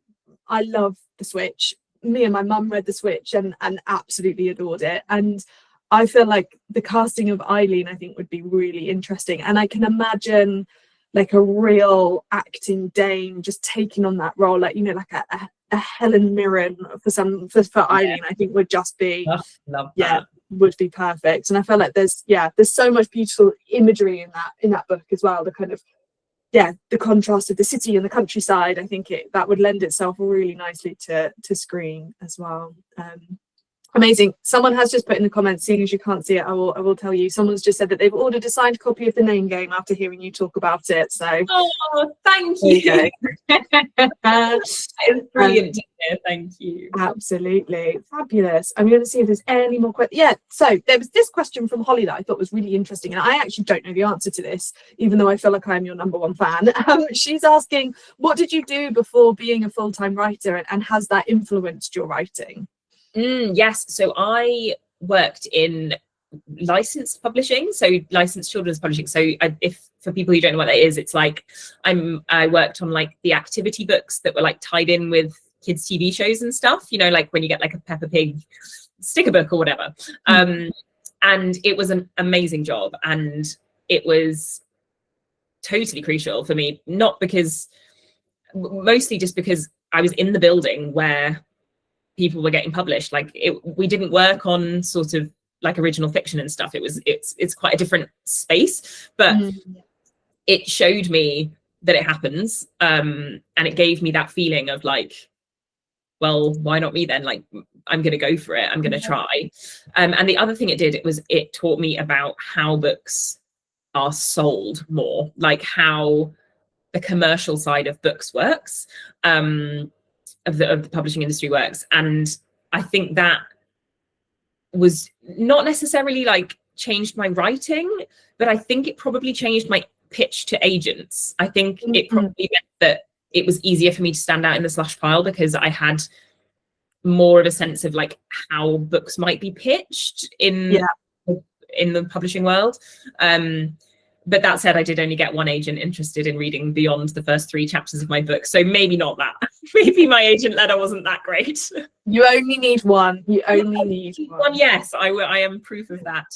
I love the Switch. Me and my mum read the Switch and absolutely adored it, and I feel like the casting of Eileen, I think, would be really interesting. And I can imagine like a real acting dame just taking on that role, like, you know, like a Helen Mirren for Eileen, I think would just be, would be perfect. And I feel like there's so much beautiful imagery in that book as well. The kind of, the contrast of the city and the countryside. I think that would lend itself really nicely to screen as well. Amazing. Someone has just put in the comments, seeing as you can't see it, I will tell you, someone's just said that they've ordered a signed copy of The Name Game after hearing you talk about it. So thank you. It's brilliant to hear. Thank you. Absolutely fabulous. I'm going to see if there's any more questions. So there was this question from Holly that I thought was really interesting, and I actually don't know the answer to this, even though I feel like I'm your #1 fan. She's asking, what did you do before being a full-time writer, and has that influenced your writing? Yes, so I worked in licensed publishing, so licensed children's publishing. So if for people who don't know what that is, it's like I worked on like the activity books that were like tied in with kids' TV shows and stuff, you know, like when you get like a Peppa Pig sticker book or whatever. And it was an amazing job, and it was totally crucial for me, mostly just because I was in the building where people were getting published. Like we didn't work on sort of like original fiction and stuff. It's quite a different space, but it showed me that it happens, and it gave me that feeling of like, well, why not me then? Like, I'm going to go for it. I'm going to try. And the other thing it did, it taught me about how books are sold more, like how the commercial side of books works. Of the publishing industry works. And I think that was not necessarily like changed my writing, but I think it probably changed my pitch to agents. I think it probably meant that it was easier for me to stand out in the slush pile because I had more of a sense of like how books might be pitched in the publishing world. But that said, I did only get one agent interested in reading beyond the first 3 chapters of my book. So maybe not that. Maybe my agent letter wasn't that great. You only need one. You only need one. Yes, I am proof of that.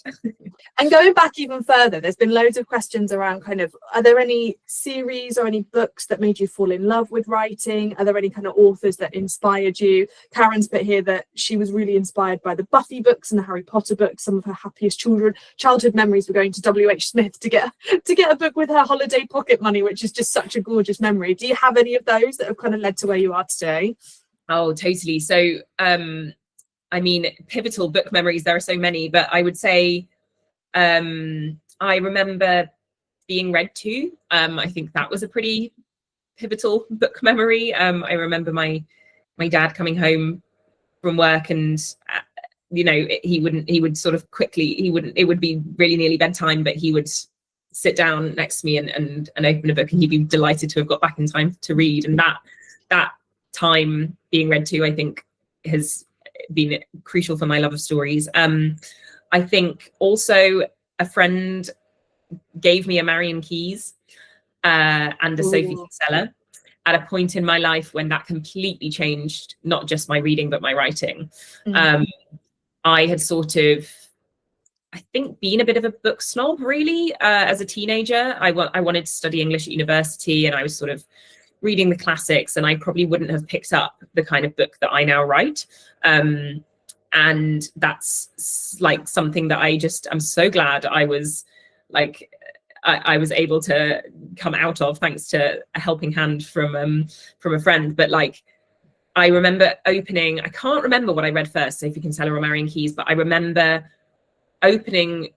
And going back even further, there's been loads of questions around kind of, are there any series or any books that made you fall in love with writing? Are there any kind of authors that inspired you? Karen's put here that she was really inspired by the Buffy books and the Harry Potter books. Some of her happiest childhood memories were going to W.H. Smith to get a book with her holiday pocket money, which is just such a gorgeous memory. Do you have any of those that have kind of led to where you are today? Oh, totally. So, I mean, pivotal book memories, there are so many, but I would say I remember being read to. I think that was a pretty pivotal book memory. I remember my dad coming home from work and you know, it would be really nearly bedtime, but he would sit down next to me and open a book, and he'd be delighted to have got back in time to read. And that time being read to, I think, been crucial for my love of stories. I think also a friend gave me a Marion Keyes and a Sophie Kinsella at a point in my life when that completely changed not just my reading but my writing. I had sort of, I think, been a bit of a book snob really as a teenager. I wanted to study English at university, and I was sort of reading the classics, and I probably wouldn't have picked up the kind of book that I now write. And that's like something that I'm so glad I was like, I was able to come out of, thanks to a helping hand from a friend. But like, I remember opening, I can't remember what I read first, Sophie Kinsella or Marion Keyes, but I remember opening,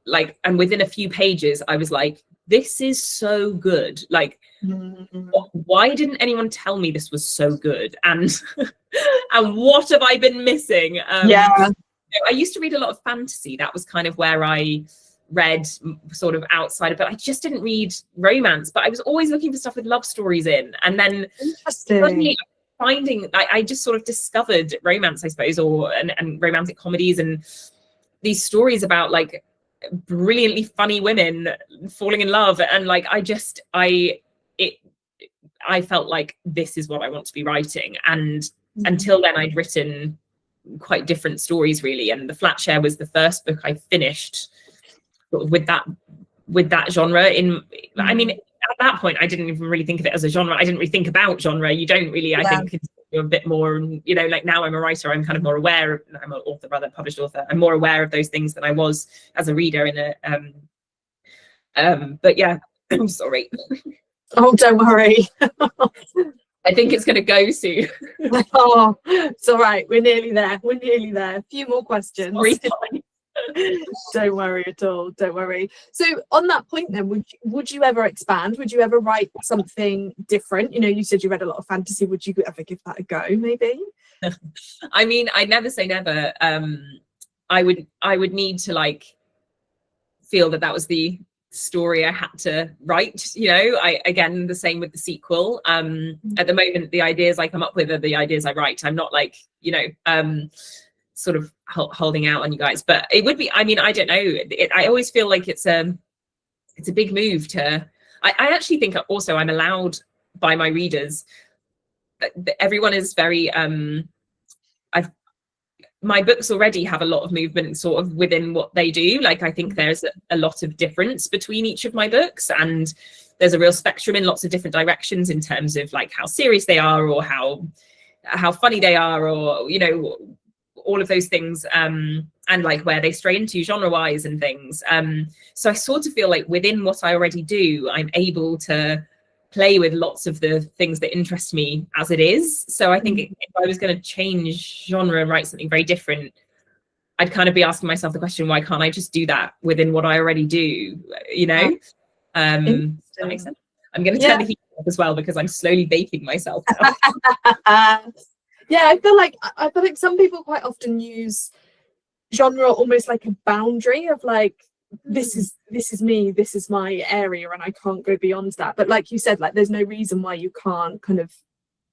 like, and within a few pages, I was like, this is so good. Like, why didn't anyone tell me this was so good? And and what have I been missing? I used to read a lot of fantasy. That was kind of where I read sort of outside of it. I just didn't read romance, but I was always looking for stuff with love stories in. And then suddenly finding, I just sort of discovered romance, I suppose, and romantic comedies and these stories about like brilliantly funny women falling in love. And like, I felt like this is what I want to be writing. And until then I'd written quite different stories really. And The Flat Share was the first book I finished sort of with that genre in. I mean, at that point I didn't even really think of it as a genre. I didn't really think about genre. You don't really, I think, a bit more, you know, like now I'm a writer, I'm kind of more aware of, I'm an author, rather published author, I'm more aware of those things than I was as a reader in a but yeah, I'm sorry. Oh, don't worry. I think it's going to go soon. Oh, it's all right, we're nearly there, a few more questions. Don't worry at all, don't worry. So on that point then, would you ever expand? Would you ever write something different? You know, you said you read a lot of fantasy. Would you ever give that a go, maybe? I mean, I'd never say never. I would need to like feel that was the story I had to write, you know. Again, the same with the sequel. At the moment, the ideas I come up with are the ideas I write. I'm not like, you know, sort of holding out on you guys, but it would be, I mean, I don't know, I always feel like it's a big move to, I actually think also I'm allowed by my readers, everyone is very my books already have a lot of movement sort of within what they do. Like, I think there's a lot of difference between each of my books, and there's a real spectrum in lots of different directions in terms of like how serious they are or how funny they are, or, you know, all of those things, and like where they stray into genre wise and things. So I sort of feel like within what I already do, I'm able to play with lots of the things that interest me as it is. So I think if I was going to change genre and write something very different, I'd kind of be asking myself the question, why can't I just do that within what I already do, you know? Does that make sense? I'm going to turn the heat up as well because I'm slowly baking myself now. Yeah, I feel like some people quite often use genre almost like a boundary of like, this is me, this is my area, and I can't go beyond that. But like you said, like there's no reason why you can't kind of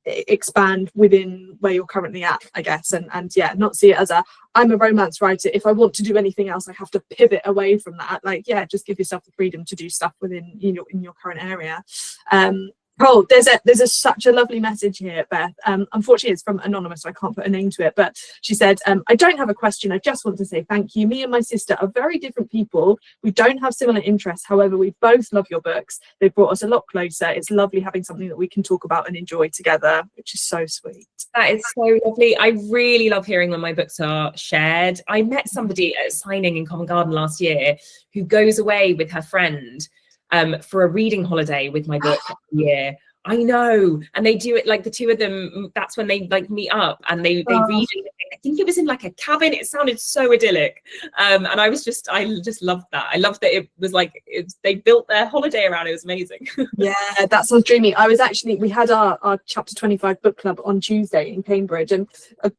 expand within where you're currently at, I guess, and yeah, not see it as I'm a romance writer, if I want to do anything else I have to pivot away from that. Like, yeah, just give yourself the freedom to do stuff within in your current area. Oh, there's such a lovely message here, Beth. Unfortunately, it's from Anonymous, so I can't put a name to it. But she said, I don't have a question. I just want to say thank you. Me and my sister are very different people. We don't have similar interests. However, we both love your books. They've brought us a lot closer. It's lovely having something that we can talk about and enjoy together, which is so sweet. That is so lovely. I really love hearing when my books are shared. I met somebody at a signing in Covent Garden last year who goes away with her friend for a reading holiday with my book every year. I know, and they do it like the two of them. That's when they like meet up and they read it. I think it was in like a cabin. It sounded so idyllic, and I just loved that. I loved that it was like they built their holiday around it. It was amazing. Yeah, that sounds dreamy. We had our chapter 25 book club on Tuesday in Cambridge, and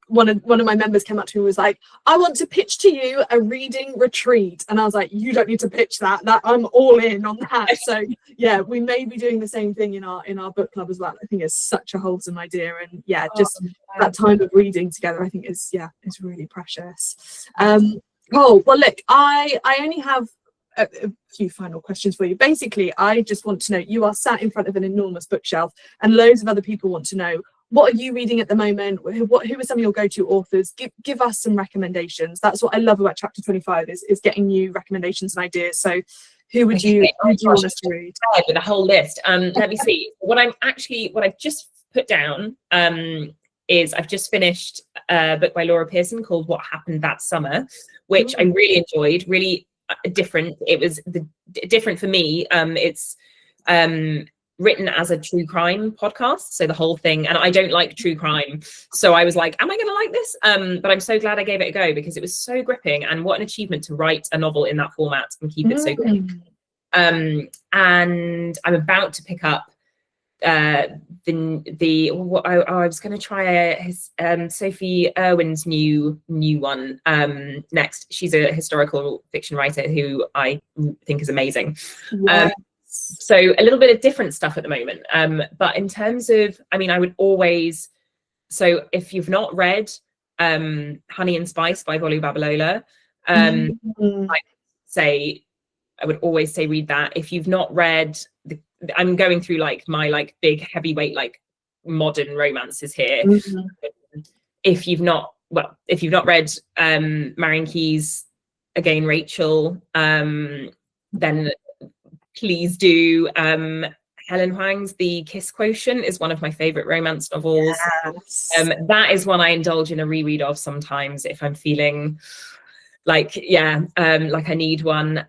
one of my members came up to me and was like, I want to pitch to you a reading retreat, and I was like, you don't need to pitch that I'm all in on that. So yeah, we may be doing the same thing in our our book club as well. I think it's such a wholesome idea, and yeah, just that time of reading together, I think is really precious. Oh well, look, I only have a few final questions for you. Basically, I just want to know, you are sat in front of an enormous bookshelf, and loads of other people want to know, what are you reading at the moment? Who are some of your go-to authors? Give us some recommendations. That's what I love about chapter 25 is getting you recommendations and ideas. So who would you want us to read? With a whole list. Let me see. What I've just put down is I've just finished a book by Laura Pearson called What Happened That Summer, which I really enjoyed. Really different. It was different for me. It's written as a true crime podcast, so the whole thing, and I don't like true crime, so I was like, am I gonna like this? But I'm so glad I gave it a go, because it was so gripping, and what an achievement to write a novel in that format and keep it so gripping. And I'm about to pick up I was going to try Sophie Irwin's new one next. She's a historical fiction writer who I think is amazing. So a little bit of different stuff at the moment, but in terms of, I mean, I would always, so if you've not read Honey and Spice by Bolu Babalola, I would always say read that. If you've not read I'm going through like my like big heavyweight like modern romances here. If you've not read Marion Keyes' Again Rachel, then please do. Helen Huang's The Kiss Quotient is one of my favorite romance novels. That is one I indulge in a reread of sometimes if I'm feeling like like I need one.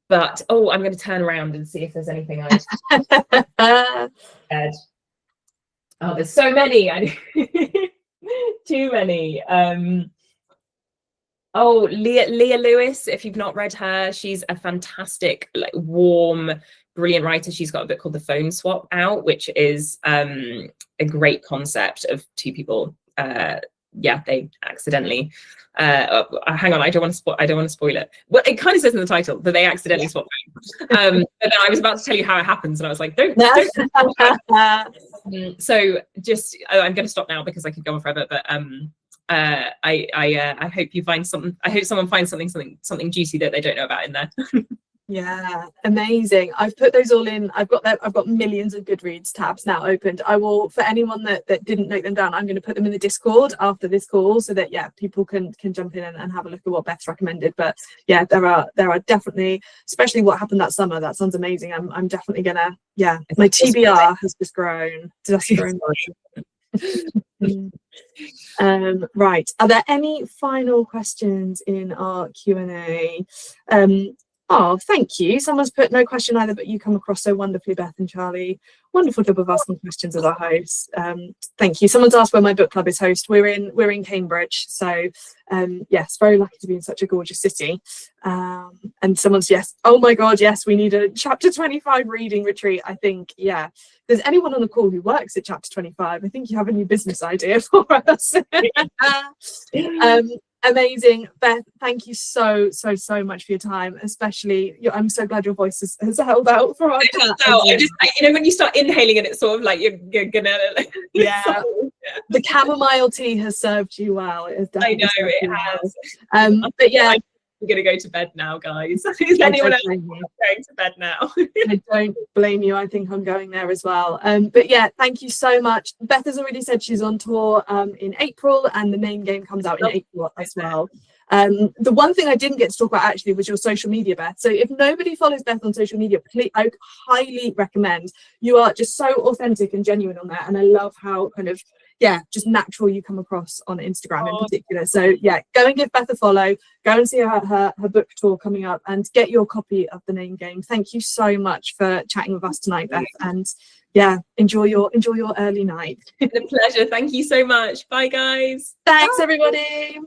But I'm going to turn around and see if there's anything I said. Oh, there's so many. Too many. Leah Lewis, if you've not read her, she's a fantastic, like warm, brilliant writer. She's got a book called The Phone Swap out, which is a great concept of two people. They accidentally hang on, I don't want to spoil it. Well, it kind of says in the title that they accidentally swap phones. But then I was about to tell you how it happens, and I was like, don't. So just I'm going to stop now because I could go on forever. But I hope you find something. I hope someone finds something juicy that they don't know about in there. Yeah, amazing. I've put those all in. I've got millions of Goodreads tabs now opened. I will, for anyone that didn't note them down, I'm going to put them in the Discord after this call, so that people can jump in and have a look at what Beth's recommended. But yeah, there are definitely, especially What Happened That Summer. That sounds amazing. I'm definitely gonna, my TBR has just grown. Right, are there any final questions in our Q&A? Oh, thank you. Someone's put no question either, but you come across so wonderfully, Beth and Charlie. Wonderful job of asking questions as our hosts. Thank you. Someone's asked where my book club is host. We're in Cambridge, so yes, very lucky to be in such a gorgeous city. And someone's oh my god, yes, we need a chapter 25 reading retreat. I think if there's anyone on the call who works at chapter 25, I think you have a new business idea for us. Amazing, Beth, thank you so much for your time, especially I'm so glad your voice has held out for our chat. When you start inhaling and it's sort of like you're gonna the chamomile tea has served you well. It has definitely it has well. But we're gonna go to bed now, guys. Is anyone else going to bed now? I don't blame you. I think I'm going there as well. But thank you so much. Beth has already said she's on tour in April, and the main game comes out in April as well. The one thing I didn't get to talk about actually was your social media, Beth. So if nobody follows Beth on social media, please, I highly recommend. You are just so authentic and genuine on there, and I love how kind of just natural you come across on Instagram in particular. So go and give Beth a follow, go and see her book tour coming up, and get your copy of The Name Game. Thank you so much for chatting with us tonight, Beth, and enjoy your early night. It's a pleasure. Thank you so much. Bye, guys. Thanks, everybody.